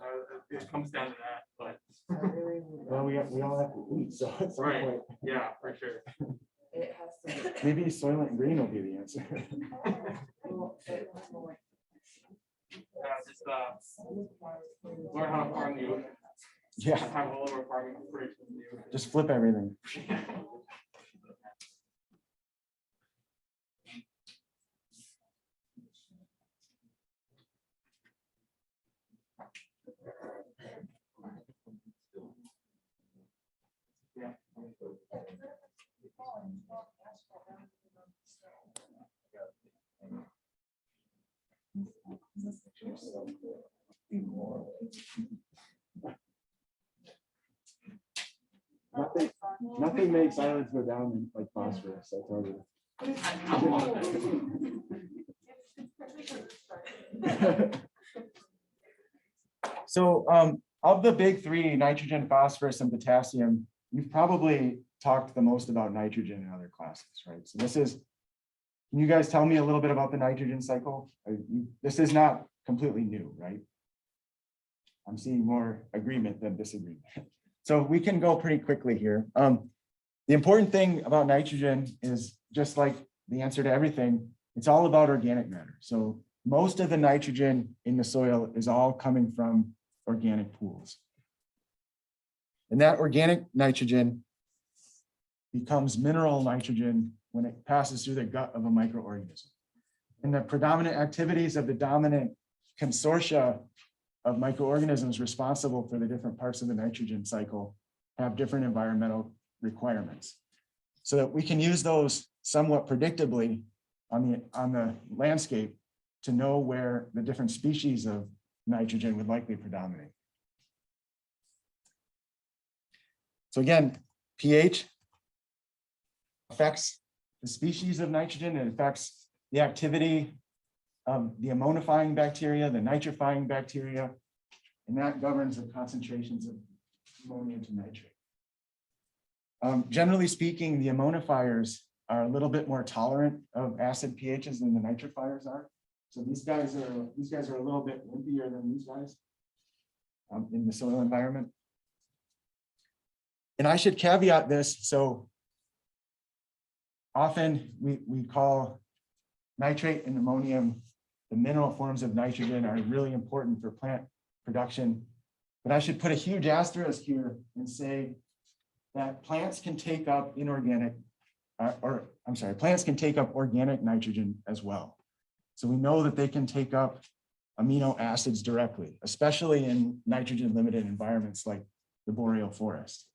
It comes down to that, but Well, we all have to eat, so at some right. point, Yeah, for sure. It has to be. maybe Soylent Green will be the answer. Yeah, just learn how to farm the ocean. Yeah, Have all of our farming operations in the ocean. just flip everything. Nothing makes islands go down like phosphorus, I tell you. So of the big three, nitrogen, phosphorus, and potassium, you've probably talked the most about nitrogen in other classes, right? So this is, can you guys tell me a little bit about the nitrogen cycle? This is not completely new, right? I'm seeing more agreement than disagreement. So we can go pretty quickly here. The important thing about nitrogen is just like the answer to everything, it's all about organic matter. So most of the nitrogen in the soil is all coming from organic pools. And that organic nitrogen becomes mineral nitrogen when it passes through the gut of a microorganism. And the predominant activities of the dominant consortia of microorganisms responsible for the different parts of the nitrogen cycle have different environmental requirements. So that we can use those somewhat predictably on the landscape to know where the different species of nitrogen would likely predominate. So again, pH affects the species of nitrogen. It affects the activity of the ammonifying bacteria, the nitrifying bacteria, and that governs the concentrations of ammonia to nitrate. Generally speaking, the ammonifiers are a little bit more tolerant of acid pHs than the nitrifiers are. So these guys are a little bit wimpier than these guys in the soil environment. And I should caveat this. So often we call nitrate and ammonium, the mineral forms of nitrogen, are really important for plant production. But I should put a huge asterisk here and say that plants can take up inorganic, plants can take up organic nitrogen as well. So we know that they can take up amino acids directly, especially in nitrogen limited environments like the boreal forest.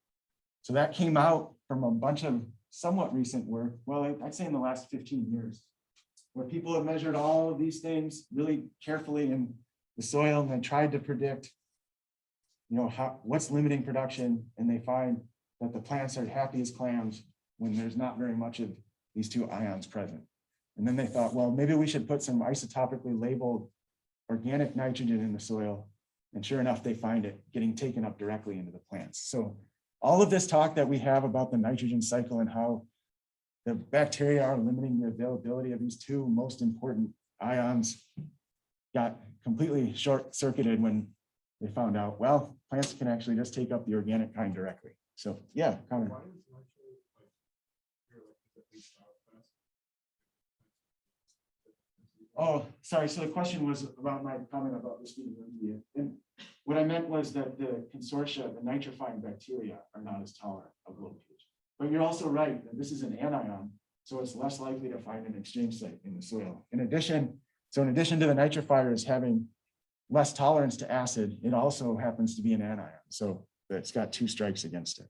So that came out from a bunch of somewhat recent work. Well, I'd say in the last 15 years, where people have measured all of these things really carefully in the soil and then tried to predict, what's limiting production, and they find that the plants are happy as clams when there's not very much of these two ions present. And then they thought, well, maybe we should put some isotopically labeled organic nitrogen in the soil. And sure enough, they find it getting taken up directly into the plants. So all of this talk that we have about the nitrogen cycle and how the bacteria are limiting the availability of these two most important ions got completely short-circuited when they found out, well, plants can actually just take up the organic kind directly. So yeah, comment. Why is nitrate like here, like is it leached out fast? Oh, sorry. So the question was about my comment about this being wimpy. And what I meant was that the consortia, the nitrifying bacteria, are not as tolerant of low pH. But you're also right that this is an anion, so it's less likely to find an exchange site in the soil. In addition to the nitrifiers having less tolerance to acid, it also happens to be an anion. So it's got two strikes against it.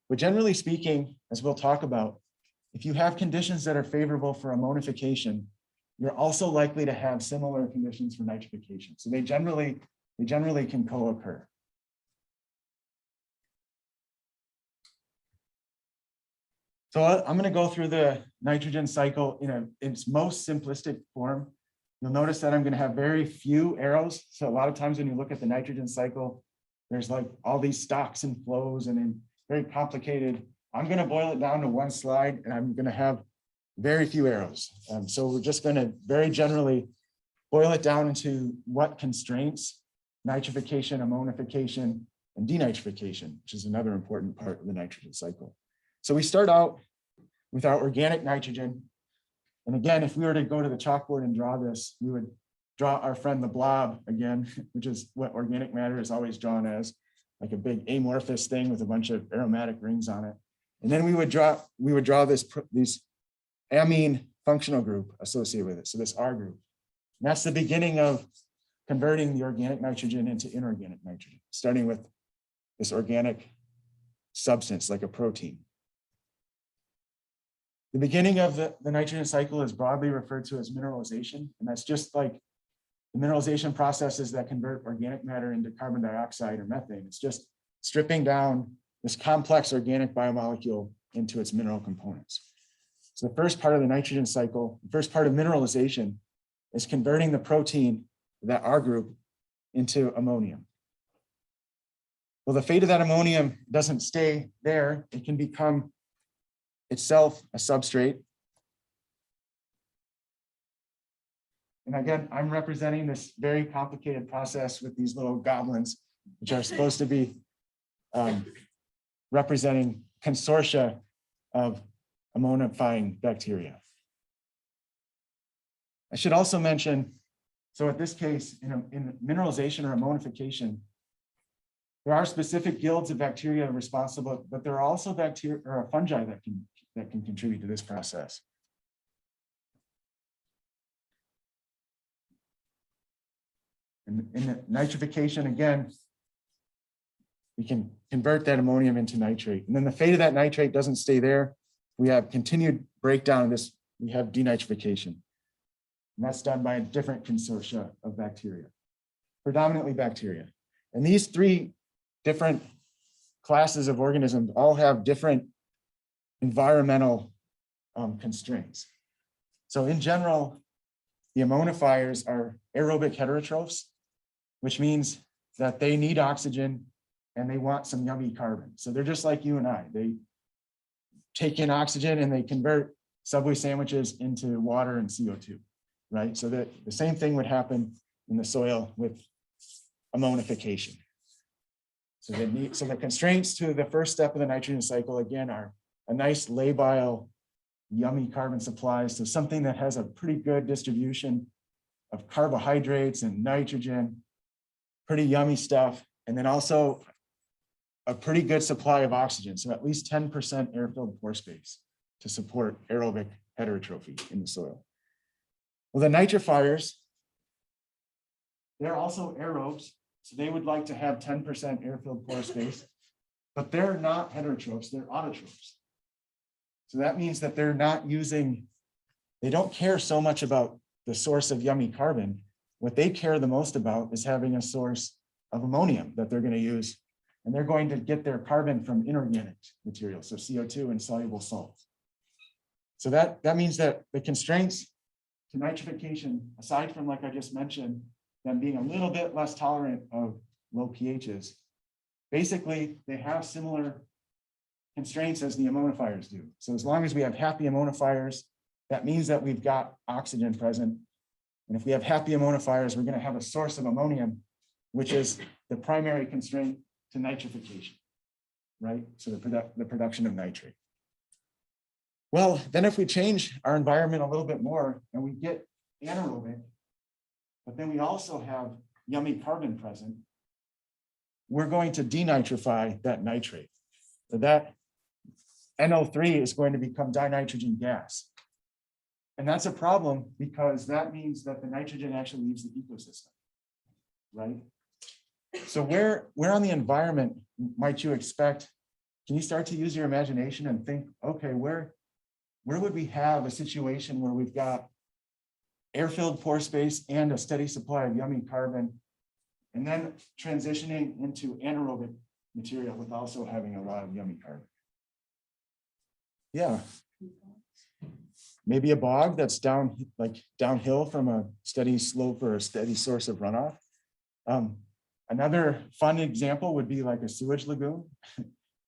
But generally speaking, as we'll talk about, if you have conditions that are favorable for ammonification, you're also likely to have similar conditions for nitrification. So they generally can co-occur. So I'm going to go through the nitrogen cycle in its most simplistic form. You'll notice that I'm going to have very few arrows. So a lot of times when you look at the nitrogen cycle, there's like all these stocks and flows and then very complicated. I'm going to boil it down to one slide, and I'm going to have very few arrows. So we're just going to very generally boil it down into what constraints nitrification, ammonification, and denitrification, which is another important part of the nitrogen cycle. So we start out with our organic nitrogen. And again, if we were to go to the chalkboard and draw this, we would draw our friend the blob again, which is what organic matter is always drawn as, like a big amorphous thing with a bunch of aromatic rings on it. And then we would draw this amine functional group associated with it. So this R group. And that's the beginning of converting the organic nitrogen into inorganic nitrogen, starting with this organic substance like a protein. The beginning of the nitrogen cycle is broadly referred to as mineralization. And that's just like the mineralization processes that convert organic matter into carbon dioxide or methane. It's just stripping down this complex organic biomolecule into its mineral components. So the first part of the nitrogen cycle, the first part of mineralization is converting the protein, that R group, into ammonium. Well, the fate of that ammonium doesn't stay there. It can become itself a substrate. And again, I'm representing this very complicated process with these little goblins, which are supposed to be representing consortia of ammonifying bacteria. I should also mention, so in this case, in mineralization or ammonification, there are specific guilds of bacteria responsible, but there are also bacteria or fungi that can contribute to this process. And in the nitrification, again, we can convert that ammonium into nitrate. And then the fate of that nitrate doesn't stay there. We have continued breakdown of this. We have denitrification. And that's done by a different consortia of bacteria, predominantly bacteria. And these three different classes of organisms all have different environmental constraints. So in general, the ammonifiers are aerobic heterotrophs, which means that they need oxygen and they want some yummy carbon. So they're just like you and I. They take in oxygen and they convert Subway sandwiches into water and CO2, right? So that the same thing would happen in the soil with ammonification. So the constraints to the first step of the nitrogen cycle, again, are a nice labile, yummy carbon supply. So something that has a pretty good distribution of carbohydrates and nitrogen, pretty yummy stuff. And then also a pretty good supply of oxygen. So at least 10% air-filled pore space to support aerobic heterotrophy in the soil. Well, the nitrifiers, they're also aerobes. So they would like to have 10% air-filled pore space, but they're not heterotrophs, they're autotrophs. So that means that they're not using, they don't care so much about the source of yummy carbon. What they care the most about is having a source of ammonium that they're going to use. And they're going to get their carbon from inorganic material, so CO2 and soluble salts. So that means that the constraints to nitrification, aside from, like I just mentioned, them being a little bit less tolerant of low pHs, basically they have similar constraints as the ammonifiers do. So as long as we have happy ammonifiers, that means that we've got oxygen present. And if we have happy ammonifiers, we're going to have a source of ammonium, which is the primary constraint to nitrification, right? So the production of nitrate. Well, then if we change our environment a little bit more and we get anaerobic, but then we also have yummy carbon present, we're going to denitrify that nitrate. So that NO3 is going to become dinitrogen gas. And that's a problem because that means that the nitrogen actually leaves the ecosystem, right? So where on the environment might you expect, can you start to use your imagination and think, okay, where would we have a situation where we've got air-filled pore space and a steady supply of yummy carbon, and then transitioning into anaerobic material with also having a lot of yummy carbon? Yeah. Maybe a bog that's downhill from a steady slope or a steady source of runoff. Another fun example would be like a sewage lagoon.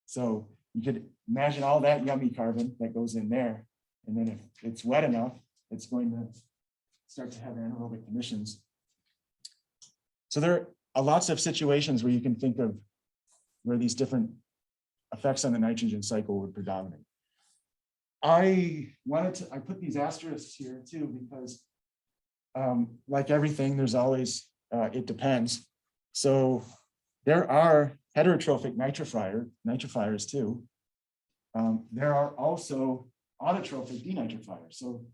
So you could imagine all that yummy carbon that goes in there. And then if it's wet enough, it's going to start to have anaerobic emissions. So there are lots of situations where you can think of where these different effects on the nitrogen cycle would predominate. I put these asterisks here too, because like everything, there's always, it depends. So there are heterotrophic nitrifiers too. There are also autotrophic denitrifiers. So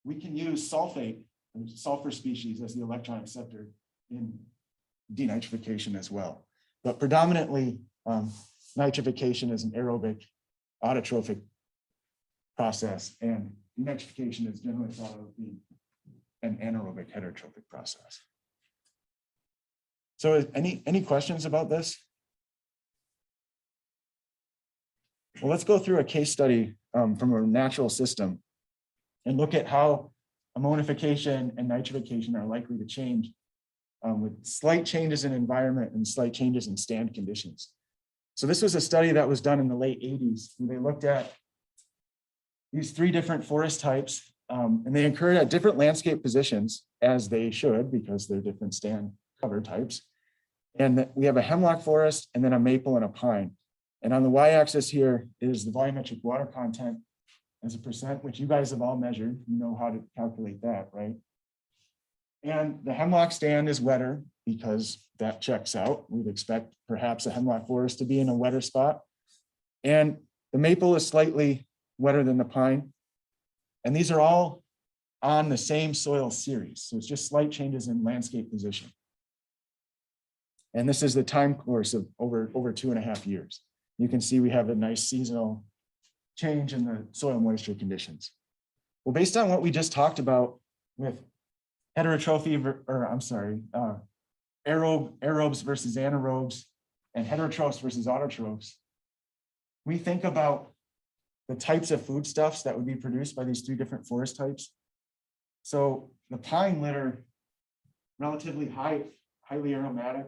we can use sulfate, sulfur species, as the electron acceptor in denitrification as well. But predominantly, nitrification is an aerobic autotrophic process, and denitrification is generally thought of being an anaerobic heterotrophic process. So any questions about this? Well, let's go through a case study from a natural system and look at how ammonification and nitrification are likely to change with slight changes in environment and slight changes in stand conditions. So this was a study that was done in the late 80s. Where they looked at these 3 different forest types, and they occurred at different landscape positions, as they should, because they're different stand cover types. And we have a hemlock forest and then a maple and a pine. And on the y-axis here is the volumetric water content as a percent, which you guys have all measured. You know how to calculate that, right? And the hemlock stand is wetter because that checks out. We'd expect perhaps a hemlock forest to be in a wetter spot. And the maple is slightly wetter than the pine. And these are all on the same soil series. So it's just slight changes in landscape position. And this is the time course of over 2.5 years. You can see we have a nice seasonal change in the soil moisture conditions. Well, based on what we just talked about with heterotrophy, aerobes versus anaerobes, and heterotrophs versus autotrophs, we think about the types of foodstuffs that would be produced by these 3 different forest types. So the pine litter, relatively highly aromatic,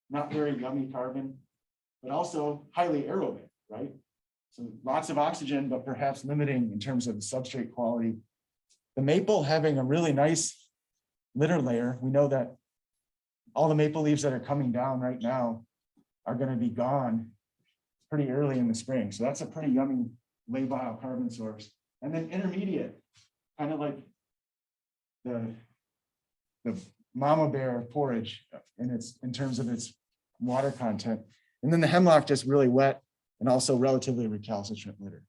not very yummy carbon, but also highly aerobic, right? So lots of oxygen, but perhaps limiting in terms of the substrate quality. The maple having a really nice litter layer. We know that all the maple leaves that are coming down right now are going to be gone pretty early in the spring. So that's a pretty yummy labile carbon source. And then intermediate, kind of like the mama bear porridge in terms of its water content. And then the hemlock just really wet and also relatively recalcitrant litter.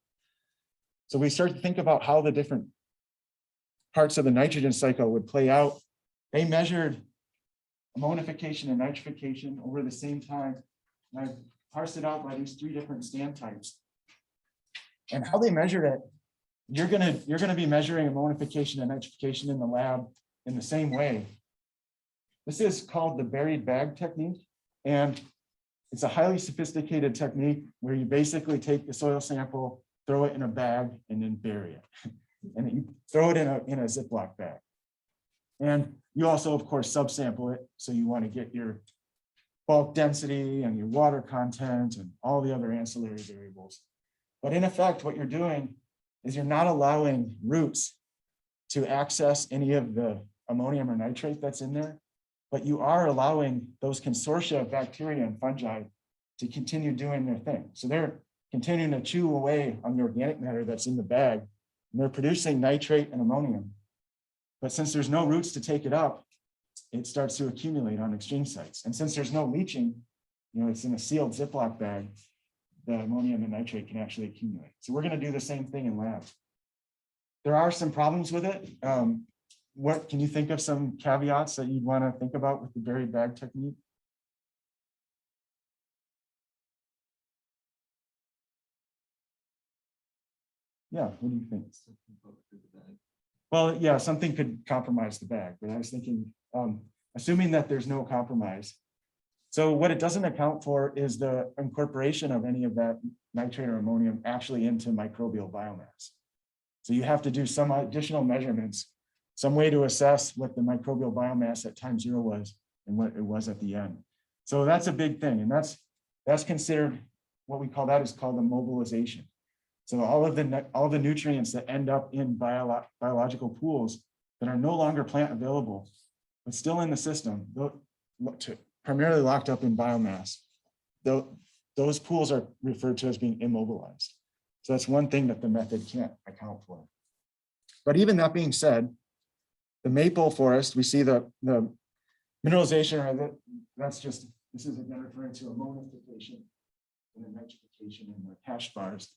So we start to think about how the different parts of the nitrogen cycle would play out. They measured ammonification and nitrification over the same time. And I've parsed it out by these 3 different stand types. And how they measured it, you're gonna be measuring ammonification and nitrification in the lab in the same way. This is called the buried bag technique. And it's a highly sophisticated technique where you basically take the soil sample, throw it in a bag, and then bury it. And you throw it in a Ziploc bag. And you also, of course, subsample it. So you want to get your bulk density and your water content and all the other ancillary variables. But in effect, what you're doing is you're not allowing roots to access any of the ammonium or nitrate that's in there, but you are allowing those consortia of bacteria and fungi to continue doing their thing. So they're continuing to chew away on the organic matter that's in the bag, and they're producing nitrate and ammonium. But since there's no roots to take it up, it starts to accumulate on exchange sites. And since there's no leaching, it's in a sealed Ziploc bag, the ammonium and nitrate can actually accumulate. So we're going to do the same thing in labs. There are some problems with it. What can you think of some caveats that you'd want to think about with the buried bag technique? Yeah, what do you think? Well, yeah, something could compromise the bag, but I was thinking, assuming that there's no compromise. So what it doesn't account for is the incorporation of any of that nitrate or ammonium actually into microbial biomass. So you have to do some additional measurements, some way to assess what the microbial biomass at time 0 was and what it was at the end. So that's a big thing. And that's considered, what we call that is called the mobilization. So all the nutrients that end up in biological pools that are no longer plant available, but still in the system, primarily locked up in biomass, those pools are referred to as being immobilized. So that's one thing that the method can't account for. But even that being said, the maple forest, we see the mineralization, or this is again referring to ammonification and the nitrification in the hash bars.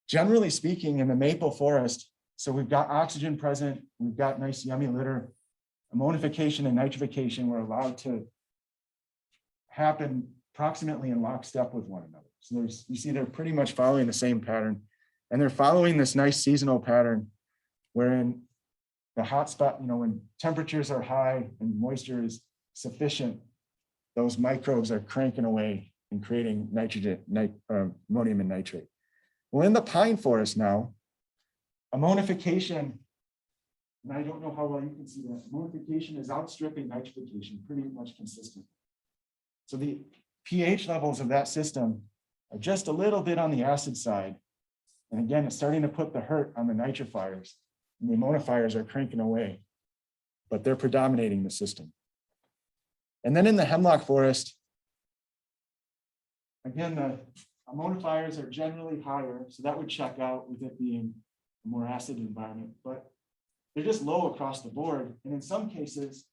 Generally speaking, in the maple forest, so we've got oxygen present, we've got nice yummy litter, ammonification and nitrification were allowed to happen approximately in lockstep with one another. So you see they're pretty much following the same pattern, and they're following this nice seasonal pattern wherein the hot spot, when temperatures are high and moisture is sufficient, those microbes are cranking away and creating nitrogen, ammonium and nitrate. Well, in the pine forest now, ammonification, and I don't know how well you can see that, ammonification is outstripping nitrification pretty much consistent. So the pH levels of that system are just a little bit on the acid side. And again, it's starting to put the hurt on the nitrifiers. And the ammonifiers are cranking away, but they're predominating the system. And then in the hemlock forest, again, the ammonifiers are generally higher, so that would check out with it being a more acid environment, but they're just low across the board. And in some cases,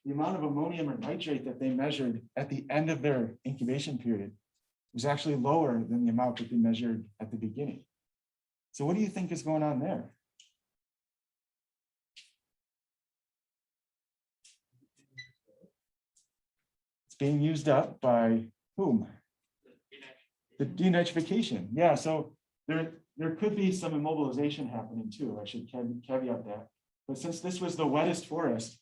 the amount of ammonium or nitrate that they measured at the end of their incubation period was actually lower than the amount that they measured at the beginning. So what do you think is going on there? It's being used up by whom? The denitrification. Yeah, so there could be some immobilization happening too. I should caveat that. But since this was the wettest forest,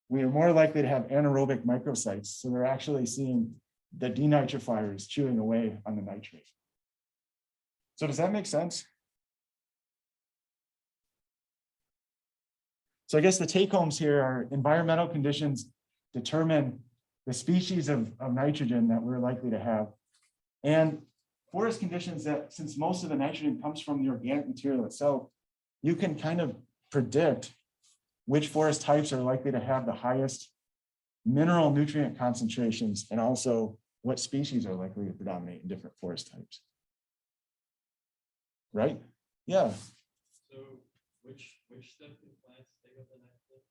we are more likely to have anaerobic microcytes. So they're actually seeing the denitrifiers chewing away on the nitrate. So does that make sense? So I guess the take homes here are environmental conditions determine the species of nitrogen that we're likely to have. And forest conditions that, since most of the nitrogen comes from the organic material itself, you can kind of predict which forest types are likely to have the highest mineral nutrient concentrations and also what species are likely to predominate in different forest types. Right? Yeah. So which stuff do plants take up the nitrogen?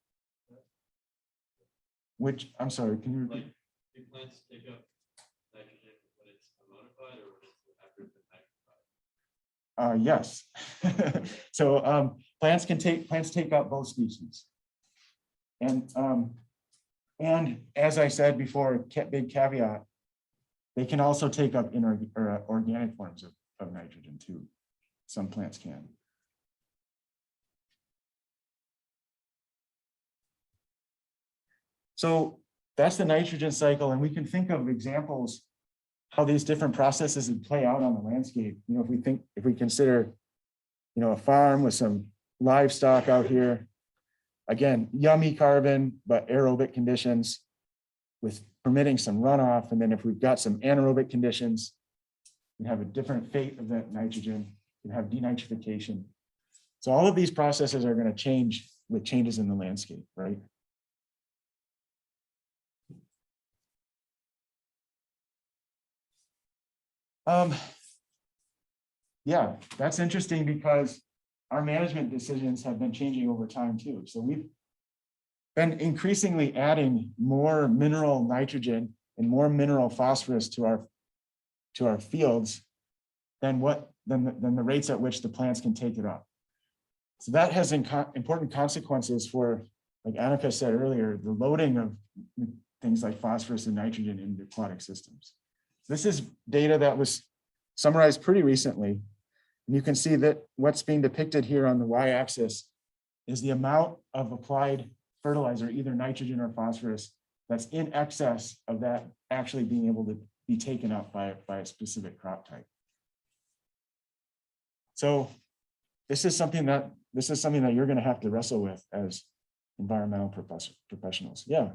Which, I'm sorry, can you repeat? Like, do plants take up nitrogen when it's ammonified or when it's after it's been nitrified? Yes. So plants take up both species. And as I said before, big caveat, they can also take up organic forms of nitrogen too. Some plants can. So that's the nitrogen cycle, and we can think of examples how these different processes would play out on the landscape. You know, if we consider, you know, a farm with some livestock out here, again, yummy carbon, but aerobic conditions with permitting some runoff. And then if we've got some anaerobic conditions, we have a different fate of that nitrogen, we have denitrification. So all of these processes are going to change with changes in the landscape, right? Yeah, that's interesting because our management decisions have been changing over time too. So we've been increasingly adding more mineral nitrogen and more mineral phosphorus to our fields than the rates at which the plants can take it up. So that has important consequences for, like Annika said earlier, the loading of things like phosphorus and nitrogen into aquatic systems. This is data that was summarized pretty recently. And you can see that what's being depicted here on the y-axis is the amount of applied fertilizer, either nitrogen or phosphorus, that's in excess of that actually being able to be taken up by a specific crop type. So this is something that you're going to have to wrestle with as environmental professionals. Yeah.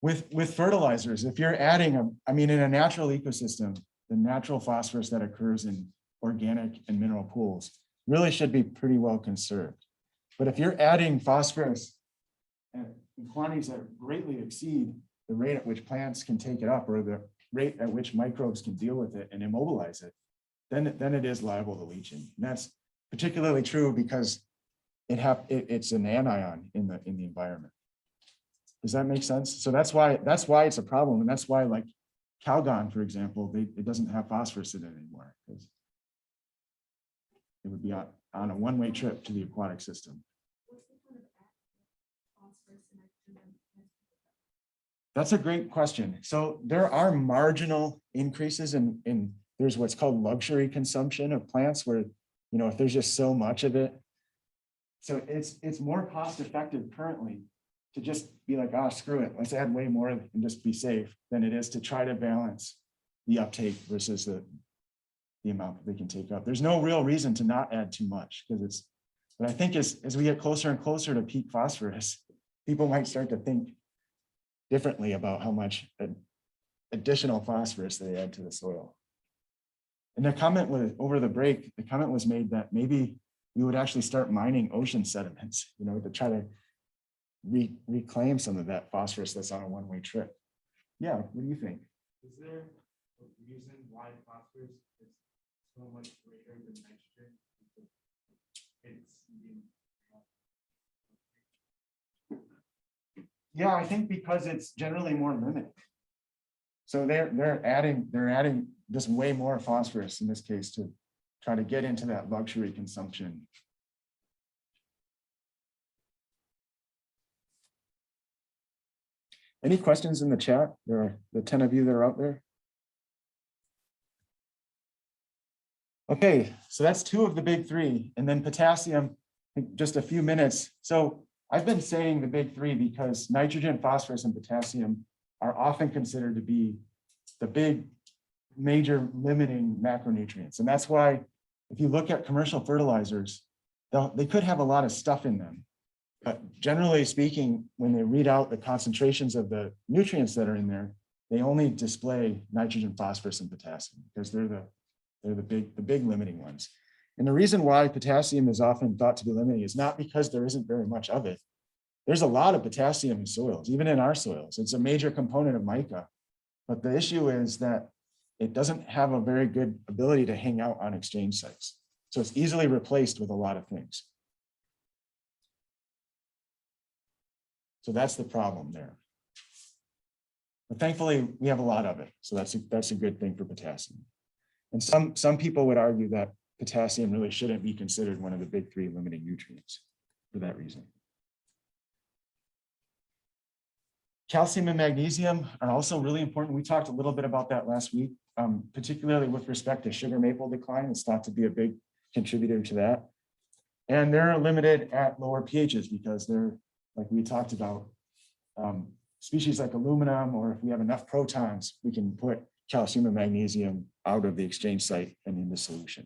With fertilizers, if you're adding in a natural ecosystem, the natural phosphorus that occurs in organic and mineral pools really should be pretty well conserved. But if you're adding phosphorus in quantities that greatly exceed the rate at which plants can take it up or the rate at which microbes can deal with it and immobilize it, then it is liable to leaching. And that's particularly true because it's an anion in the environment. Does that make sense? So that's why it's a problem. And that's why, like Calgon, for example, it doesn't have phosphorus in it anymore because it would be on a one-way trip to the aquatic system. That's a great question. So there are marginal increases in there's what's called luxury consumption of plants where You know, if there's just so much of it. So it's more cost effective currently to just be like, ah, screw it, let's add way more and just be safe than it is to try to balance the uptake versus the amount that they can take up. There's no real reason to not add too much because it's, but I think as we get closer and closer to peak phosphorus, people might start to think differently about how much additional phosphorus they add to the soil. And the comment was over the break, the comment was made that maybe we would actually start mining ocean sediments, you know, to try to reclaim some of that phosphorus that's on a one-way trip. Yeah, what do you think? Is there a reason why phosphorus is so much greater than nitrogen? Yeah, I think because it's generally more limited. So they're adding just way more phosphorus in this case to try to get into that luxury consumption. Any questions in the chat? There are the 10 of you that are out there. Okay, so that's 2 of the big 3, and then potassium, just a few minutes. So I've been saying the big 3 because nitrogen, phosphorus, and potassium are often considered to be the big major limiting macronutrients. And that's why if you look at commercial fertilizers, they could have a lot of stuff in them. But generally speaking, when they read out the concentrations of the nutrients that are in there, they only display nitrogen, phosphorus, and potassium because they're the big limiting ones. And the reason why potassium is often thought to be limiting is not because there isn't very much of it. There's a lot of potassium in soils, even in our soils. It's a major component of mica. But the issue is that it doesn't have a very good ability to hang out on exchange sites. So it's easily replaced with a lot of things. So that's the problem there. But thankfully, we have a lot of it. So that's a good thing for potassium. And some people would argue that potassium really shouldn't be considered one of the big 3 limiting nutrients for that reason. Calcium and magnesium are also really important. We talked a little bit about that last week, particularly with respect to sugar maple decline. It's thought to be a big contributor to that. And they're limited at lower pHs because they're, like we talked about, species like aluminum, or if we have enough protons, we can put calcium and magnesium out of the exchange site and into solution.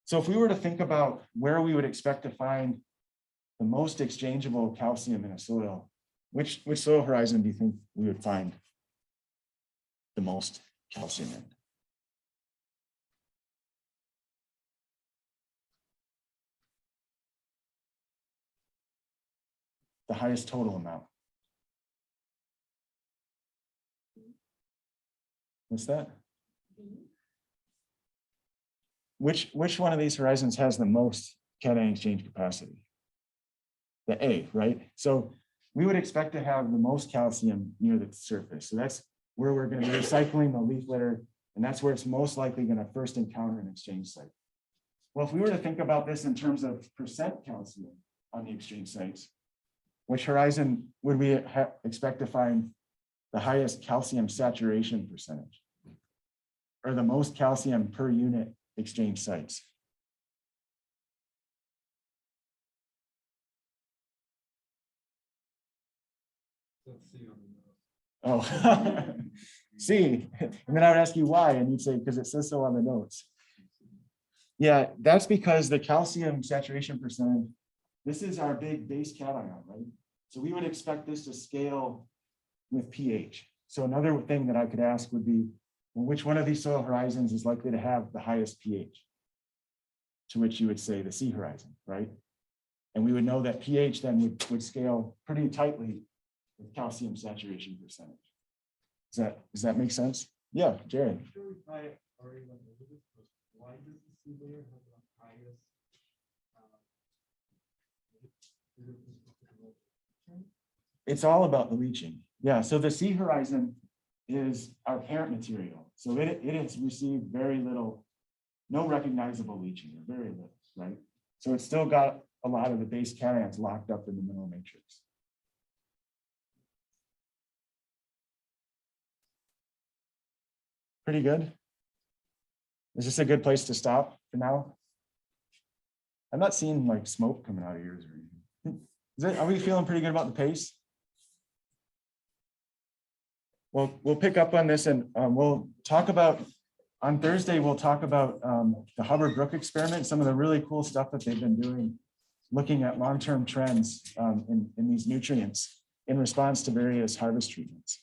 So if we were to think about where we would expect to find the most exchangeable calcium in a soil, which soil horizon do you think we would find the most calcium in? The highest total amount. What's that? Which one of these horizons has the most cation exchange capacity? The A, right? So we would expect to have the most calcium near the surface. So that's where we're going to be recycling the leaf litter, and that's where it's most likely going to first encounter an exchange site. Well, if we were to think about this in terms of percent calcium on the exchange sites, which horizon would we expect to find the highest calcium saturation percentage, or the most calcium per unit exchange sites? Let's see on the Oh, notes. C. And then I would ask you why, and you'd say, because it says so on the notes. Yeah, that's because the calcium saturation percentage, this is our big base cation, right? So we would expect this to scale with pH. So another thing that I could ask would be, well, which one of these soil horizons is likely to have the highest pH? To which you would say the C horizon, right? And we would know that pH then would scale pretty tightly with calcium saturation percentage. Does that make sense? Yeah, Jared. Why does the sea layer have the highest? It's all about the leaching. Yeah, so the C horizon is our parent material. So it has received very little, no recognizable leaching, or very little, right? So it's still got a lot of the base cations locked up in the mineral matrix. Pretty good. Is this a good place to stop for now? I'm not seeing like smoke coming out of yours or anything. Are we feeling pretty good about the pace? Well, we'll pick up on this and we'll talk about, on Thursday, we'll talk about the Hubbard Brook experiment, some of the really cool stuff that they've been doing, looking at long-term trends in these nutrients in response to various harvest treatments.